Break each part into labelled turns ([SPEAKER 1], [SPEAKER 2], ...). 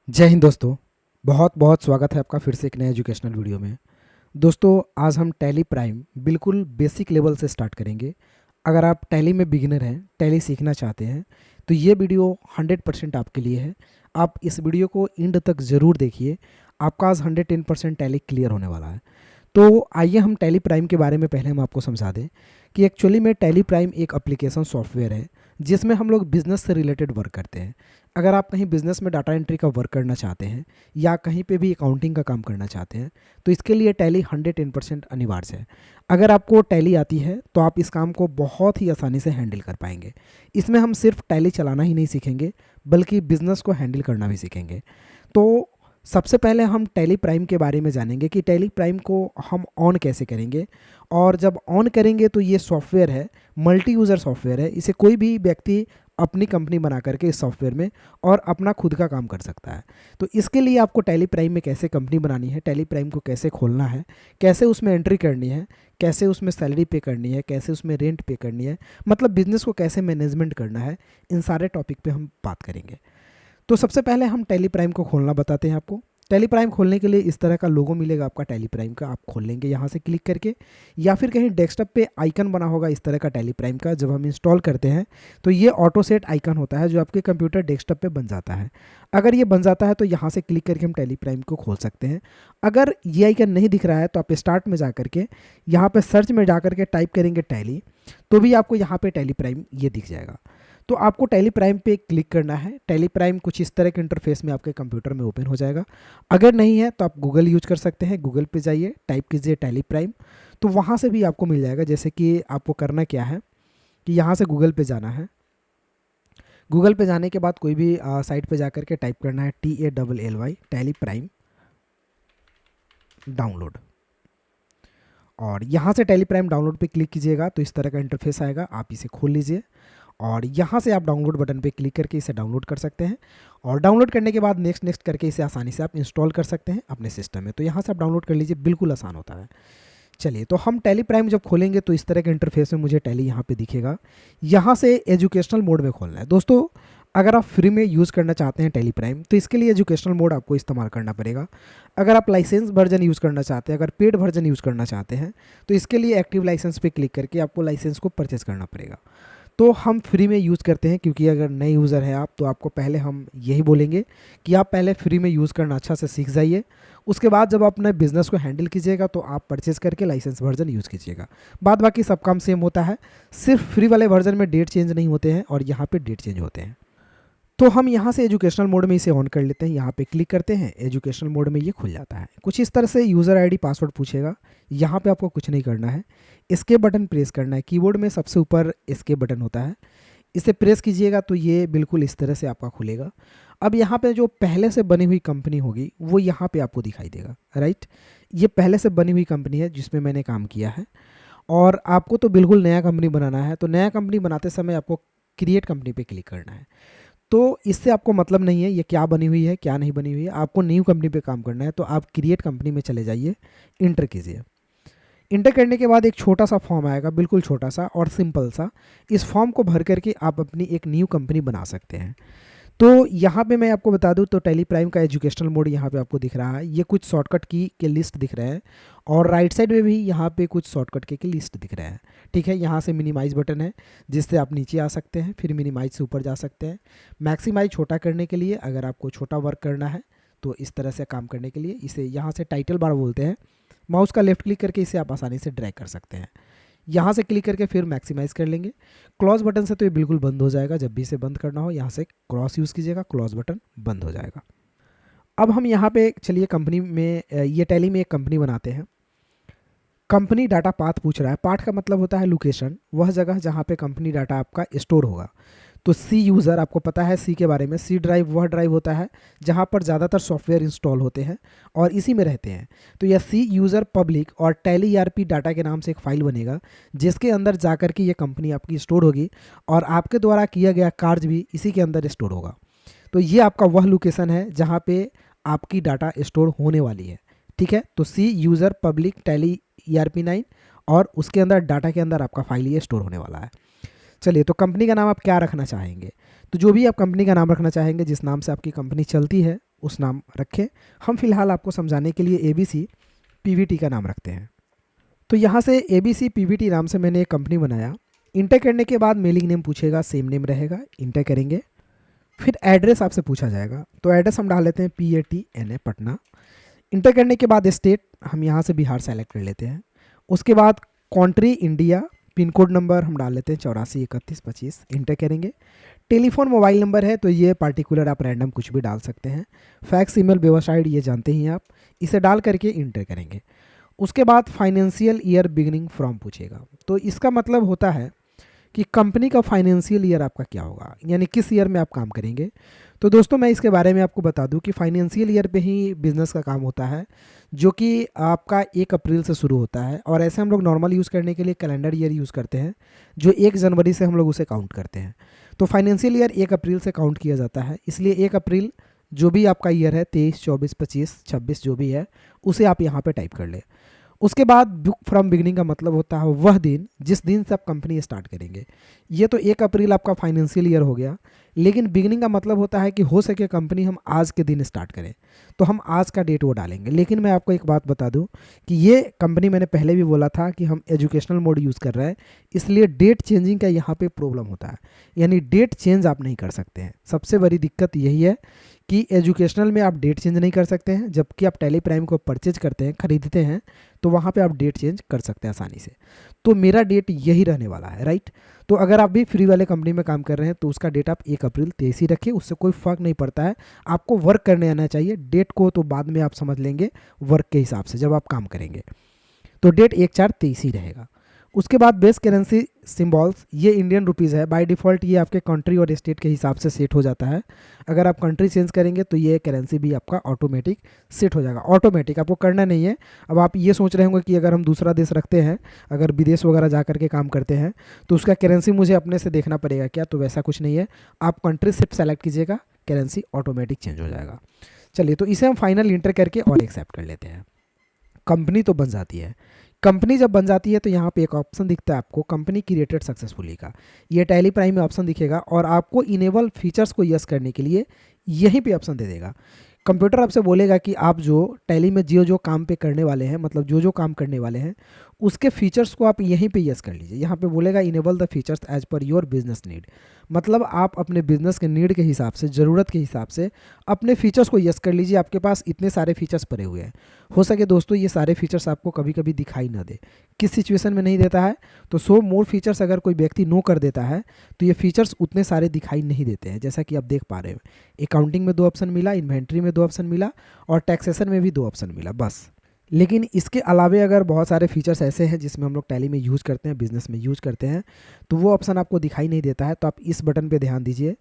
[SPEAKER 1] जय हिंद दोस्तों। बहुत बहुत स्वागत है आपका फिर से एक नए एजुकेशनल वीडियो में। दोस्तों आज हम टैली प्राइम बिल्कुल बेसिक लेवल से स्टार्ट करेंगे। अगर आप टैली में बिगिनर हैं, टैली सीखना चाहते हैं, तो ये वीडियो 100% आपके लिए है। आप इस वीडियो को एंड तक ज़रूर देखिए। आपका आज 110% टैली क्लियर होने वाला है। तो आइए हम टैली प्राइम के बारे में पहले हम आपको समझा दें कि एक्चुअली में टैली प्राइम एक एप्लीकेशन सॉफ्टवेयर है जिसमें हम लोग बिज़नेस से रिलेटेड वर्क करते हैं। अगर आप कहीं बिज़नेस में डाटा एंट्री का वर्क करना चाहते हैं या कहीं पे भी अकाउंटिंग का काम करना चाहते हैं तो इसके लिए टैली 110% अनिवार्य है। अगर आपको टैली आती है तो आप इस काम को बहुत ही आसानी से हैंडल कर पाएंगे। इसमें हम सिर्फ टैली चलाना ही नहीं सीखेंगे बल्कि बिज़नेस को हैंडल करना भी सीखेंगे। तो सबसे पहले हम टैली प्राइम के बारे में जानेंगे कि टैली प्राइम को हम ऑन कैसे करेंगे। और जब ऑन करेंगे तो ये सॉफ्टवेयर है, मल्टी यूज़र सॉफ्टवेयर है। इसे कोई भी व्यक्ति अपनी कंपनी बना करके इस सॉफ्टवेयर में और अपना खुद का काम कर सकता है। तो इसके लिए आपको टैली प्राइम में कैसे कंपनी बनानी है, टैली प्राइम को कैसे खोलना है, कैसे उसमें एंट्री करनी है, कैसे उसमें सैलरी पे करनी है, कैसे उसमें रेंट पे करनी है, मतलब बिजनेस को कैसे मैनेजमेंट करना है, इन सारे टॉपिक पे हम बात करेंगे। तो सबसे पहले हम टैली प्राइम को खोलना बताते हैं आपको। टैली प्राइम खोलने के लिए इस तरह का लोगो मिलेगा आपका टैली प्राइम का, आप खोल लेंगे यहाँ से क्लिक करके, या फिर कहीं डेस्कटॉप पे आइकन बना होगा इस तरह का टैली प्राइम का। जब हम इंस्टॉल करते हैं तो ये ऑटो सेट आइकन होता है जो आपके कंप्यूटर डेस्कटॉप पे बन जाता है। अगर ये बन जाता है तो यहाँ से क्लिक करके हम टैली प्राइम को खोल सकते हैं। अगर ये आइकन नहीं दिख रहा है तो आप स्टार्ट में जा करके यहाँ पर सर्च में जा करके टाइप करेंगे टैली, तो भी आपको यहाँ पर टैली प्राइम ये दिख जाएगा। तो आपको टैली प्राइम पे क्लिक करना है। टैली प्राइम कुछ इस तरह के इंटरफेस में आपके कंप्यूटर में ओपन हो जाएगा। अगर नहीं है तो आप गूगल यूज कर सकते हैं। गूगल पे जाइए, टाइप कीजिए टैली प्राइम, तो वहाँ से भी आपको मिल जाएगा। जैसे कि आपको करना क्या है कि यहाँ से गूगल पे जाना है। गूगल पे जाने के बाद कोई भी साइट पे जा करके टाइप करना है TALLY टैली प्राइम डाउनलोड, और यहाँ से टैली प्राइम डाउनलोड पे क्लिक कीजिएगा तो इस तरह का इंटरफेस आएगा। आप इसे खोल लीजिए और यहाँ से आप डाउनलोड बटन पे क्लिक करके इसे डाउनलोड कर सकते हैं। और डाउनलोड करने के बाद नेक्स्ट नेक्स्ट करके इसे आसानी से आप इंस्टॉल कर सकते हैं अपने सिस्टम में। तो यहाँ से आप डाउनलोड कर लीजिए, बिल्कुल आसान होता है। चलिए, तो हम टैली प्राइम जब खोलेंगे तो इस तरह के इंटरफेस में मुझे टैली यहाँ पे दिखेगा। यहाँ से एजुकेशनल मोड में खोलना है। दोस्तों अगर आप फ्री में यूज़ करना चाहते हैं टैली प्राइम तो इसके लिए एजुकेशनल मोड आपको इस्तेमाल करना पड़ेगा। अगर आप लाइसेंस वर्जन यूज़ करना चाहते हैं, अगर पेड वर्जन यूज़ करना चाहते हैं, तो इसके लिए एक्टिव लाइसेंस पे क्लिक करके आपको लाइसेंस को परचेस करना पड़ेगा। तो हम फ्री में यूज़ करते हैं क्योंकि अगर नए यूज़र हैं आप तो आपको पहले हम यही बोलेंगे कि आप पहले फ्री में यूज़ करना अच्छा से सीख जाइए। उसके बाद जब आप अपने बिजनेस को हैंडल कीजिएगा तो आप परचेज करके लाइसेंस वर्जन यूज़ कीजिएगा। बाद बाकी सब काम सेम होता है, सिर्फ फ्री वाले वर्जन में डेट चेंज नहीं होते हैं और यहाँ पे डेट चेंज होते हैं। तो हम यहाँ से एजुकेशनल मोड में इसे ऑन कर लेते हैं। यहाँ पे क्लिक करते हैं, एजुकेशनल मोड में ये खुल जाता है। कुछ इस तरह से यूज़र आईडी पासवर्ड पूछेगा। यहाँ पे आपको कुछ नहीं करना है, एस्केप बटन प्रेस करना है। कीबोर्ड में सबसे ऊपर एस्केप बटन होता है, इसे प्रेस कीजिएगा तो ये बिल्कुल इस तरह से आपका खुलेगा। अब यहाँ पे जो पहले से बनी हुई कंपनी होगी वो यहाँ पे आपको दिखाई देगा, राइट। ये पहले से बनी हुई कंपनी है जिसमें मैंने काम किया है। और आपको तो बिल्कुल नया कंपनी बनाना है, तो नया कंपनी बनाते समय आपको क्रिएट कंपनी पे क्लिक करना है। तो इससे आपको मतलब नहीं है ये क्या बनी हुई है क्या नहीं बनी हुई है, आपको न्यू कंपनी पे काम करना है। तो आप क्रिएट कंपनी में चले जाइए, इंटर कीजिए। इंटर करने के बाद एक छोटा सा फॉर्म आएगा, बिल्कुल छोटा सा और सिंपल सा। इस फॉर्म को भर करके आप अपनी एक न्यू कंपनी बना सकते हैं। तो यहाँ पे मैं आपको बता दूँ तो टैली प्राइम का एजुकेशनल मोड यहाँ पे आपको दिख रहा है। ये कुछ शॉर्टकट की के लिस्ट दिख रहे हैं और राइट साइड में भी यहाँ पे कुछ शॉर्टकट के लिस्ट दिख रहे हैं। ठीक है, यहाँ से मिनिमाइज बटन है जिससे आप नीचे आ सकते हैं, फिर मिनिमाइज से ऊपर जा सकते हैं। मैक्सिमाइज छोटा करने के लिए, अगर आपको छोटा वर्क करना है तो इस तरह से काम करने के लिए इसे यहाँ से टाइटल बार बोलते हैं। माउस का लेफ्ट क्लिक करके इसे आप आसानी से ड्रैग कर सकते हैं। यहाँ से क्लिक करके फिर मैक्सिमाइज़ कर लेंगे। क्लॉज बटन से तो ये बिल्कुल बंद हो जाएगा, जब भी इसे बंद करना हो यहाँ से क्रॉस यूज़ कीजिएगा, क्लॉज बटन बंद हो जाएगा। अब हम यहाँ पे चलिए कंपनी में ये टैली में एक कंपनी बनाते हैं। कंपनी डाटा पाथ पूछ रहा है। पाथ का मतलब होता है लोकेशन, वह जगह जहाँ पे कंपनी डाटा आपका स्टोर होगा। तो सी यूज़र, आपको पता है सी के बारे में, सी ड्राइव वह ड्राइव होता है जहाँ पर ज़्यादातर सॉफ्टवेयर इंस्टॉल होते हैं और इसी में रहते हैं। तो यह सी यूज़र पब्लिक और टैली ERP डाटा के नाम से एक फ़ाइल बनेगा जिसके अंदर जा कर के ये कंपनी आपकी स्टोर होगी और आपके द्वारा किया गया कार्य भी इसी के अंदर स्टोर होगा। तो ये आपका वह लोकेशन है जहाँ पे आपकी डाटा स्टोर होने वाली है। ठीक है, तो सी यूज़र पब्लिक टैली ERP9 और उसके अंदर डाटा के अंदर आपका फाइल ये स्टोर होने वाला है। चलिए, तो कंपनी का नाम आप क्या रखना चाहेंगे? तो जो भी आप कंपनी का नाम रखना चाहेंगे, जिस नाम से आपकी कंपनी चलती है उस नाम रखें। हम फिलहाल आपको समझाने के लिए ABC PVT का नाम रखते हैं। तो यहाँ से ABC PVT नाम से मैंने एक कंपनी बनाया। इंटर करने के बाद मेलिंग नेम पूछेगा, सेम नेम रहेगा, इंटर करेंगे। फिर एड्रेस आपसे पूछा जाएगा, तो एड्रेस हम डाल लेते हैं PATNA पटना। इंटर करने के बाद स्टेट हम यहाँ से बिहार सेलेक्ट कर लेते हैं। उसके बाद country India, pin code number हम डाल लेते हैं 84 31 25, इंटर करेंगे। टेलीफोन मोबाइल नंबर है तो ये पार्टिकुलर आप रैंडम कुछ भी डाल सकते हैं। फैक्स ईमेल वेबसाइट ये जानते ही आप, इसे डाल करके इंटर करेंगे। उसके बाद फाइनेंशियल ईयर बिगिनिंग फ्रॉम पूछेगा, तो इसका मतलब होता है कि कंपनी का फाइनेंशियल ईयर आपका क्या होगा, यानी किस ईयर में आप काम करेंगे। तो दोस्तों मैं इसके बारे में आपको बता दूं कि फाइनेंशियल ईयर पे ही बिजनेस का काम होता है, जो कि आपका 1 अप्रैल से शुरू होता है। और ऐसे हम लोग नॉर्मल यूज़ करने के लिए कैलेंडर ईयर यूज़ करते हैं, जो 1 जनवरी से हम लोग उसे काउंट करते हैं। तो फाइनेंशियल ईयर 1 अप्रैल से काउंट किया जाता है, इसलिए 1 अप्रैल जो भी आपका ईयर है 23 24 25 26 जो भी है उसे आप यहाँ पे टाइप कर ले। उसके बाद बुक फ्रॉम बिगनिंग का मतलब होता है वह दिन जिस दिन से आप कंपनी स्टार्ट करेंगे। ये तो 1 अप्रैल आपका फाइनेंशियल ईयर हो गया, लेकिन बिगनिंग का मतलब होता है कि हो सके कंपनी हम आज के दिन स्टार्ट करें, तो हम आज का डेट वो डालेंगे। लेकिन मैं आपको एक बात बता दूं कि ये कंपनी, मैंने पहले भी बोला था कि हम एजुकेशनल मोड यूज़ कर रहे हैं, इसलिए डेट चेंजिंग का यहाँ पे प्रॉब्लम होता है, यानी डेट चेंज आप नहीं कर सकते हैं। सबसे बड़ी दिक्कत यही है कि एजुकेशनल में आप डेट चेंज नहीं कर सकते हैं, जबकि आप टेली प्राइम को परचेज करते हैं, खरीदते हैं, तो वहाँ पे आप डेट चेंज कर सकते हैं आसानी से। तो मेरा डेट यही रहने वाला है, राइट। तो अगर आप भी फ्री वाले कंपनी में काम कर रहे हैं तो उसका डेट आप 1 अप्रैल 23 ही रखिए, उससे कोई फ़र्क नहीं पड़ता है। आपको वर्क करने आना चाहिए, डेट को तो बाद में आप समझ लेंगे वर्क के हिसाब से जब आप काम करेंगे। तो डेट 1/4/23 ही रहेगा। उसके बाद बेस करेंसी सिंबल्स, ये इंडियन रुपीज़ है। बाय डिफ़ॉल्ट ये आपके कंट्री और स्टेट के हिसाब से सेट हो जाता है। अगर आप कंट्री चेंज करेंगे तो ये करेंसी भी आपका ऑटोमेटिक सेट हो जाएगा। ऑटोमेटिक, आपको करना नहीं है। अब आप ये सोच रहे होंगे कि अगर हम दूसरा देश रखते हैं, अगर विदेश वगैरह जा करके काम करते हैं तो उसका करेंसी मुझे अपने से देखना पड़ेगा क्या, तो वैसा कुछ नहीं है। आप कंट्री सिर्फ सेलेक्ट कीजिएगा, करेंसी ऑटोमेटिक चेंज हो जाएगा। चलिए, तो इसे हम फाइनल इंटर करके और एक्सेप्ट कर लेते हैं। कंपनी तो बन जाती है। कंपनी जब बन जाती है तो यहाँ पे एक ऑप्शन दिखता है आपको, कंपनी क्रिएटेड सक्सेसफुली का। ये टैली प्राइम में ऑप्शन दिखेगा और आपको इनेबल फीचर्स को यस करने के लिए यहीं पे ऑप्शन दे देगा। कंप्यूटर आपसे बोलेगा कि आप जो टैली में जो जो काम पे करने वाले हैं, मतलब जो जो काम करने वाले हैं उसके फीचर्स को आप यहीं पे यस कर लीजिए। यहाँ पे बोलेगा enable the features as per your business need, मतलब आप अपने बिजनेस के नीड के हिसाब से, ज़रूरत के हिसाब से अपने फीचर्स को यस कर लीजिए। आपके पास इतने सारे फीचर्स पड़े हुए हैं, हो सके दोस्तों ये सारे फीचर्स आपको कभी कभी दिखाई ना दे। किस सिचुएशन में नहीं देता है, तो शो मोर फीचर्स अगर कोई व्यक्ति नो कर देता है तो ये फीचर्स उतने सारे दिखाई नहीं देते हैं, जैसा कि आप देख पा रहे हो। अकाउंटिंग में 2 ऑप्शन मिला, इन्वेंट्री में 2 ऑप्शन मिला और टैक्सेशन में भी 2 ऑप्शन मिला बस। लेकिन इसके अलावे अगर बहुत सारे फीचर्स ऐसे हैं जिसमें हम लोग टैली में यूज़ करते हैं, बिजनेस में यूज़ करते हैं, तो वो ऑप्शन आपको दिखाई नहीं देता है। तो आप इस बटन पे ध्यान दीजिए,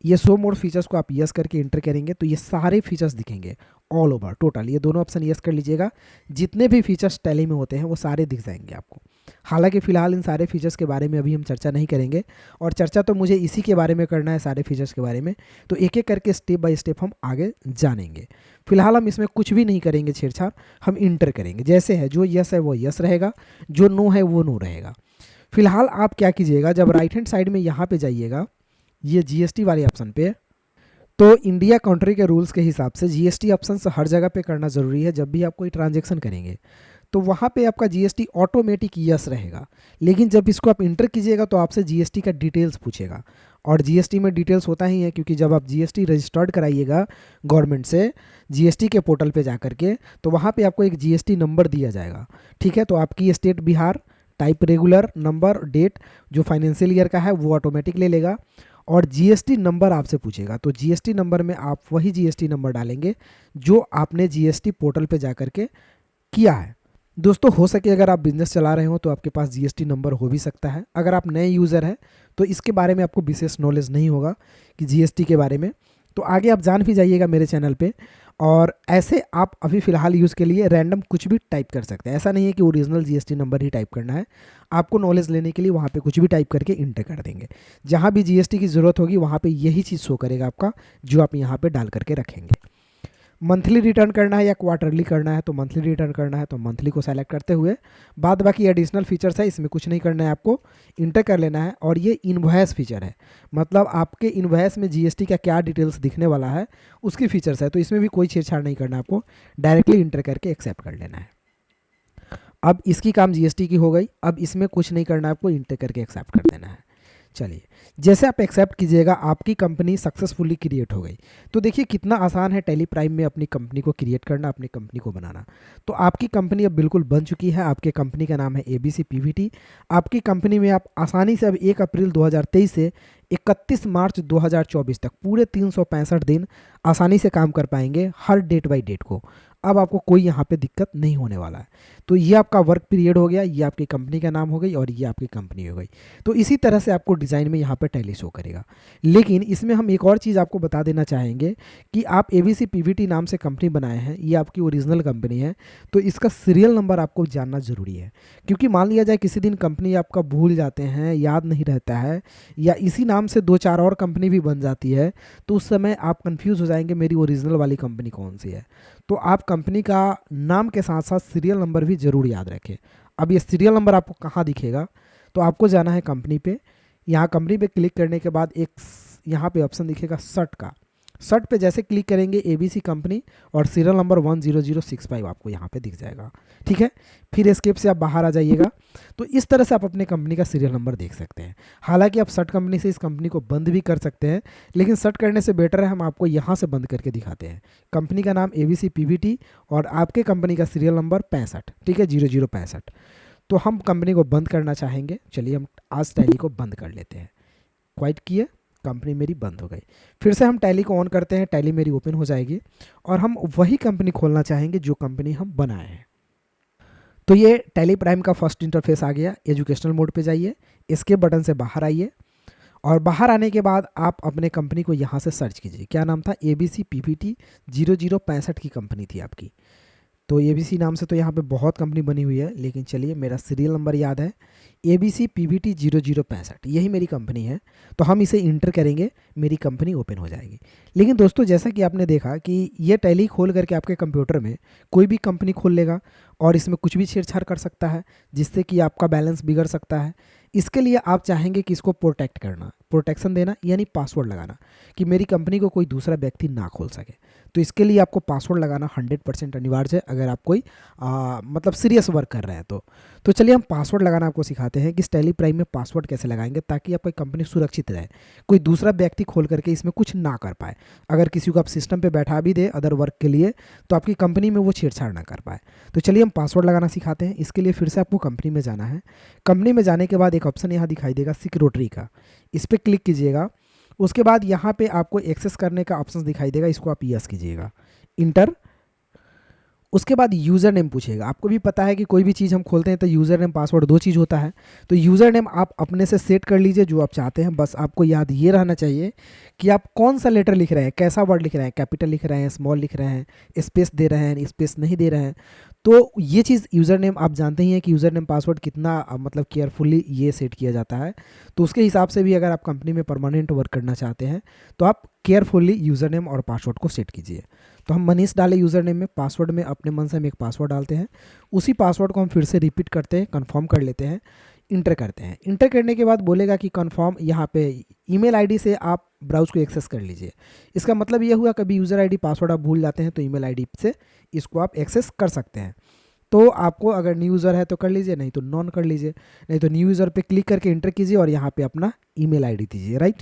[SPEAKER 1] ये शो मोर फीचर्स को आप यस करके इंटर करेंगे तो ये सारे फीचर्स दिखेंगे ऑल ओवर टोटल। ये दोनों ऑप्शन यस कर लीजिएगा, जितने भी फीचर्स टैली में होते हैं वो सारे दिख जाएंगे आपको। हालांकि फ़िलहाल इन सारे फीचर्स के बारे में अभी हम चर्चा नहीं करेंगे, और चर्चा तो मुझे इसी के बारे में करना है, सारे फीचर्स के बारे में। तो एक एक करके स्टेप बाय स्टेप हम आगे जानेंगे। फिलहाल हम इसमें कुछ भी नहीं करेंगे छेड़छाड़, हम इंटर करेंगे जैसे है। जो यस है वो यस रहेगा, जो नो है वो नो रहेगा। फिलहाल आप क्या कीजिएगा, जब राइट हैंड साइड में यहाँ पे जाइएगा, ये जीएसटी वाले ऑप्शन पे, तो इंडिया कंट्री के रूल्स के हिसाब से जीएसटी ऑप्शन हर जगह पे करना ज़रूरी है। जब भी आप कोई ट्रांजैक्शन करेंगे तो वहाँ पे आपका जीएसटी ऑटोमेटिक यस रहेगा। लेकिन जब इसको आप इंटर कीजिएगा तो आपसे जीएसटी का डिटेल्स पूछेगा, और जीएसटी में डिटेल्स होता ही है, क्योंकि जब आप जीएसटी रजिस्टर्ड कराइएगा गवर्नमेंट से जीएसटी के पोर्टल पे जा करके, तो वहाँ पे आपको एक जीएसटी नंबर दिया जाएगा। ठीक है, तो आपकी state Bihar, type regular, number, date जो फाइनेंशियल ईयर का है वो ऑटोमेटिक ले लेगा, और जीएसटी नंबर आपसे पूछेगा। तो जीएसटी नंबर में आप वही जीएसटी नंबर डालेंगे जो आपने जीएसटी पोर्टल पे जा करके किया है। दोस्तों हो सके अगर आप बिजनेस चला रहे हो तो आपके पास जीएसटी नंबर हो भी सकता है। अगर आप नए यूज़र हैं तो इसके बारे में आपको विशेष नॉलेज नहीं होगा कि जीएसटी के बारे में, तो आगे आप जान भी जाइएगा मेरे चैनल पे। और ऐसे आप अभी फ़िलहाल यूज़ के लिए रैंडम कुछ भी टाइप कर सकते हैं। ऐसा नहीं है कि ओरिजिनल जीएसटी नंबर ही टाइप करना है, आपको नॉलेज लेने के लिए वहाँ पे कुछ भी टाइप करके इंटर कर देंगे। जहाँ भी जीएसटी की ज़रूरत होगी वहाँ पे यही चीज़ शो करेगा आपका, जो आप यहाँ पे डाल करके रखेंगे। मंथली रिटर्न करना है या क्वार्टरली करना है, तो मंथली रिटर्न करना है तो मंथली को सेलेक्ट करते हुए बाद बाकी एडिशनल फीचर्स है, इसमें कुछ नहीं करना है, आपको इंटर कर लेना है। और ये इनवॉइस फीचर है, मतलब आपके इनवॉइस में जीएसटी का क्या डिटेल्स दिखने वाला है उसकी फीचर्स है, तो इसमें भी कोई छेड़छाड़ नहीं करना है, आपको डायरेक्टली इंटर करके एक्सेप्ट कर लेना है। अब इसकी काम जीएसटी की हो गई, अब इसमें कुछ नहीं करना है, आपको इंटर करके एक्सेप्ट कर देना है। चलिए, जैसे आप एक्सेप्ट कीजिएगा आपकी कंपनी सक्सेसफुली क्रिएट हो गई। तो देखिए कितना आसान है टैली प्राइम में अपनी कंपनी को क्रिएट करना, अपनी कंपनी को बनाना। तो आपकी कंपनी अब बिल्कुल बन चुकी है, आपके कंपनी का नाम है एबीसी पीवीटी। आपकी कंपनी में आप आसानी से अब 1 अप्रैल 2023 से 31 मार्च 2024 तक पूरे 365 दिन आसानी से काम कर पाएंगे, हर डेट बाई डेट को। अब आपको कोई यहाँ पे दिक्कत नहीं होने वाला है। तो ये आपका वर्क पीरियड हो गया, ये आपकी कंपनी का नाम हो गई और ये आपकी कंपनी हो गई। तो इसी तरह से आपको डिज़ाइन में यहाँ पे टैली शो करेगा। लेकिन इसमें हम एक और चीज़ आपको बता देना चाहेंगे कि आप एबीसी पीवीटी नाम से कंपनी बनाए हैं, ये आपकी ओरिजिनल कंपनी है, तो इसका सीरियल नंबर आपको जानना ज़रूरी है। क्योंकि मान लिया जाए किसी दिन कंपनी आपका भूल जाते हैं, याद नहीं रहता है, या इसी नाम से 2-4 और कंपनी भी बन जाती है, तो उस समय आप कंफ्यूज हो जाएंगे मेरी ओरिजिनल वाली कंपनी कौन सी है। तो आप कंपनी का नाम के साथ साथ सीरियल नंबर भी ज़रूर याद रखें। अब ये सीरियल नंबर आपको कहाँ दिखेगा, तो आपको जाना है कंपनी पे। यहाँ कंपनी पे क्लिक करने के बाद एक यहाँ पे ऑप्शन दिखेगा सर्ट का। सर्ट पे जैसे क्लिक करेंगे एबीसी कंपनी और सीरियल नंबर 10065 आपको यहाँ पे दिख जाएगा। ठीक है, फिर एस्केप से आप बाहर आ जाइएगा। तो इस तरह से आप अपने कंपनी का सीरियल नंबर देख सकते हैं। हालांकि आप सर्ट कंपनी से इस कंपनी को बंद भी कर सकते हैं, लेकिन सर्ट करने से बेटर है हम आपको यहाँ से बंद करके दिखाते हैं। कंपनी का नाम एबीसी पीवीटी और आपके कंपनी का सीरियल नंबर 65, ठीक है, 0065। तो हम कंपनी को बंद करना चाहेंगे। चलिए हम आज टैली को बंद कर लेते हैं। क्वाइट किए, कंपनी मेरी बंद हो गई। फिर से हम टैली को ऑन करते हैं, टैली मेरी ओपन हो जाएगी और हम वही कंपनी खोलना चाहेंगे जो कंपनी हम बनाए हैं। तो ये टैली प्राइम का फर्स्ट इंटरफेस आ गया। एजुकेशनल मोड पे जाइए, एस्केप बटन से बाहर आइए और बाहर आने के बाद आप अपने कंपनी को यहाँ से सर्च कीजिए। क्या नाम था? एबीसी पीवीटी 0065 की कंपनी थी आपकी। तो एबीसी नाम से तो यहाँ पे बहुत कंपनी बनी हुई है, लेकिन चलिए मेरा सीरियल नंबर याद है एबीसी पीवीटी 0065, यही मेरी कंपनी है। तो हम इसे इंटर करेंगे, मेरी कंपनी ओपन हो जाएगी। लेकिन दोस्तों जैसा कि आपने देखा कि ये टैली खोल करके आपके कंप्यूटर में कोई भी कंपनी खोल लेगा और इसमें कुछ भी छेड़छाड़ कर सकता है, जिससे कि आपका बैलेंस बिगड़ सकता है। इसके लिए आप चाहेंगे कि इसको प्रोटेक्ट करना, प्रोटेक्शन देना, यानी पासवर्ड लगाना कि मेरी कंपनी को कोई दूसरा व्यक्ति ना खोल सके। तो इसके लिए आपको पासवर्ड लगाना 100% अनिवार्य है, अगर आप कोई मतलब सीरियस वर्क कर रहे हैं तो चलिए हम पासवर्ड लगाना आपको सिखाते हैं कि इस टैली प्राइम में पासवर्ड कैसे लगाएंगे ताकि आपकी कंपनी सुरक्षित रहे, कोई दूसरा व्यक्ति खोल करके इसमें कुछ ना कर पाए। अगर किसी को आप सिस्टम पे बैठा भी दे अदर वर्क के लिए, तो आपकी कंपनी में वो छेड़छाड़ ना कर पाए। तो चलिए हम पासवर्ड लगाना सिखाते हैं। इसके लिए फिर से आपको कंपनी में जाना है। कंपनी में जाने के बाद एक ऑप्शन यहाँ दिखाई देगा सिक्योरिटी का, इस पर क्लिक कीजिएगा। उसके बाद यहाँ पे आपको एक्सेस करने का ऑप्शन दिखाई देगा, इसको आप यस कीजिएगा, इंटर। उसके बाद यूज़र नेम पूछेगा। आपको भी पता है कि कोई भी चीज़ हम खोलते हैं तो यूज़र नेम पासवर्ड 2 चीज़ होता है। तो यूज़र नेम आप अपने से सेट कर लीजिए जो आप चाहते हैं। बस आपको याद ये रहना चाहिए कि आप कौन सा लेटर लिख रहे हैं, कैसा वर्ड लिख रहे हैं, कैपिटल लिख रहे हैं, स्मॉल लिख रहे हैं, स्पेस दे रहे हैं, स्पेस नहीं दे रहे हैं। तो ये चीज़ यूज़र नेम आप जानते ही हैं कि यूज़र नेम पासवर्ड कितना मतलब केयरफुली ये सेट किया जाता है। तो उसके हिसाब से भी अगर आप कंपनी में परमानेंट वर्क करना चाहते हैं तो आप केयरफुली यूज़र नेम और पासवर्ड को सेट कीजिए। तो हम मनीष डाले यूज़र नेम में, पासवर्ड में अपने मन से हम एक पासवर्ड डालते हैं। उसी पासवर्ड को हम फिर से रिपीट करते हैं, कंफर्म कर लेते हैं, इंटर करते हैं। इंटर करने के बाद बोलेगा कि कंफर्म, यहाँ पे ईमेल आईडी से आप ब्राउज को एक्सेस कर लीजिए। इसका मतलब ये हुआ कभी यूज़र आईडी पासवर्ड आप भूल जाते हैं तो ईमेल आईडी से इसको आप एक्सेस कर सकते हैं। तो आपको अगर न्यू यूज़र है तो कर लीजिए, नहीं तो नॉन कर लीजिए। नहीं तो न्यू यूज़र पे क्लिक करके इंटर कीजिए और यहाँ पे अपना ईमेल आईडी दीजिए, राइट।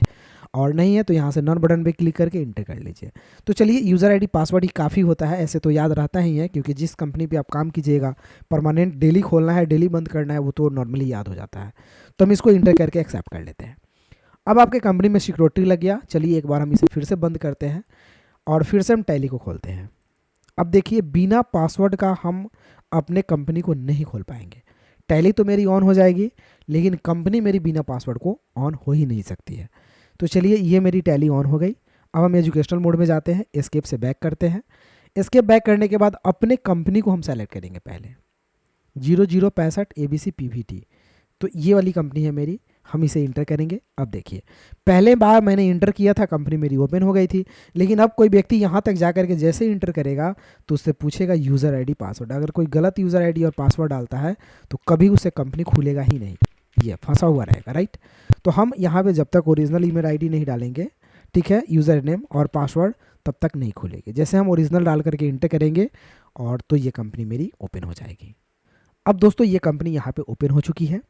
[SPEAKER 1] और नहीं है तो यहाँ से नॉन बटन पे क्लिक करके इंटर कर लीजिए। तो चलिए यूज़र आईडी पासवर्ड ही काफ़ी होता है, ऐसे तो याद रहता ही है, क्योंकि जिस कंपनी पे आप काम कीजिएगा परमानेंट डेली खोलना है, डेली बंद करना है, वो तो नॉर्मली याद हो जाता है। तो हम इसको इंटर करके एक्सेप्ट कर लेते हैं। अब आपके कंपनी में सिक्योरिटी लग गया। चलिए एक बार हम इसे फिर से बंद करते हैं और फिर से हम टैली को खोलते हैं। अब देखिए बिना पासवर्ड का हम अपने कंपनी को नहीं खोल पाएंगे। टैली तो मेरी ऑन हो जाएगी, लेकिन कंपनी मेरी बिना पासवर्ड को ऑन हो ही नहीं सकती है। तो चलिए ये मेरी टैली ऑन हो गई। अब हम एजुकेशनल मोड में जाते हैं, एस्केप से बैक करते हैं। एस्केप बैक करने के बाद अपने कंपनी को हम सेलेक्ट करेंगे। पहले 0065 एबीसी पीवीटी, तो ये वाली कंपनी है मेरी। हम इसे इंटर करेंगे। अब देखिए, पहले बार मैंने इंटर किया था, कंपनी मेरी ओपन हो गई थी, लेकिन अब कोई व्यक्ति यहाँ तक जा करके जैसे इंटर करेगा तो उससे पूछेगा यूज़र आईडी पासवर्ड। अगर कोई गलत यूज़र आईडी और पासवर्ड डालता है तो कभी उससे कंपनी खुलेगा ही नहीं, ये फंसा हुआ रहेगा, राइट। तो हम यहाँ पे जब तक ओरिजिनल ईमेल आईडी नहीं डालेंगे, ठीक है, यूज़र नेम और पासवर्ड, तब तक नहीं खुलेगी। जैसे हम ओरिजिनल डाल करके इंटर करेंगे और तो ये कंपनी मेरी ओपन हो जाएगी। अब दोस्तों ये कंपनी यहाँ पे ओपन हो चुकी है।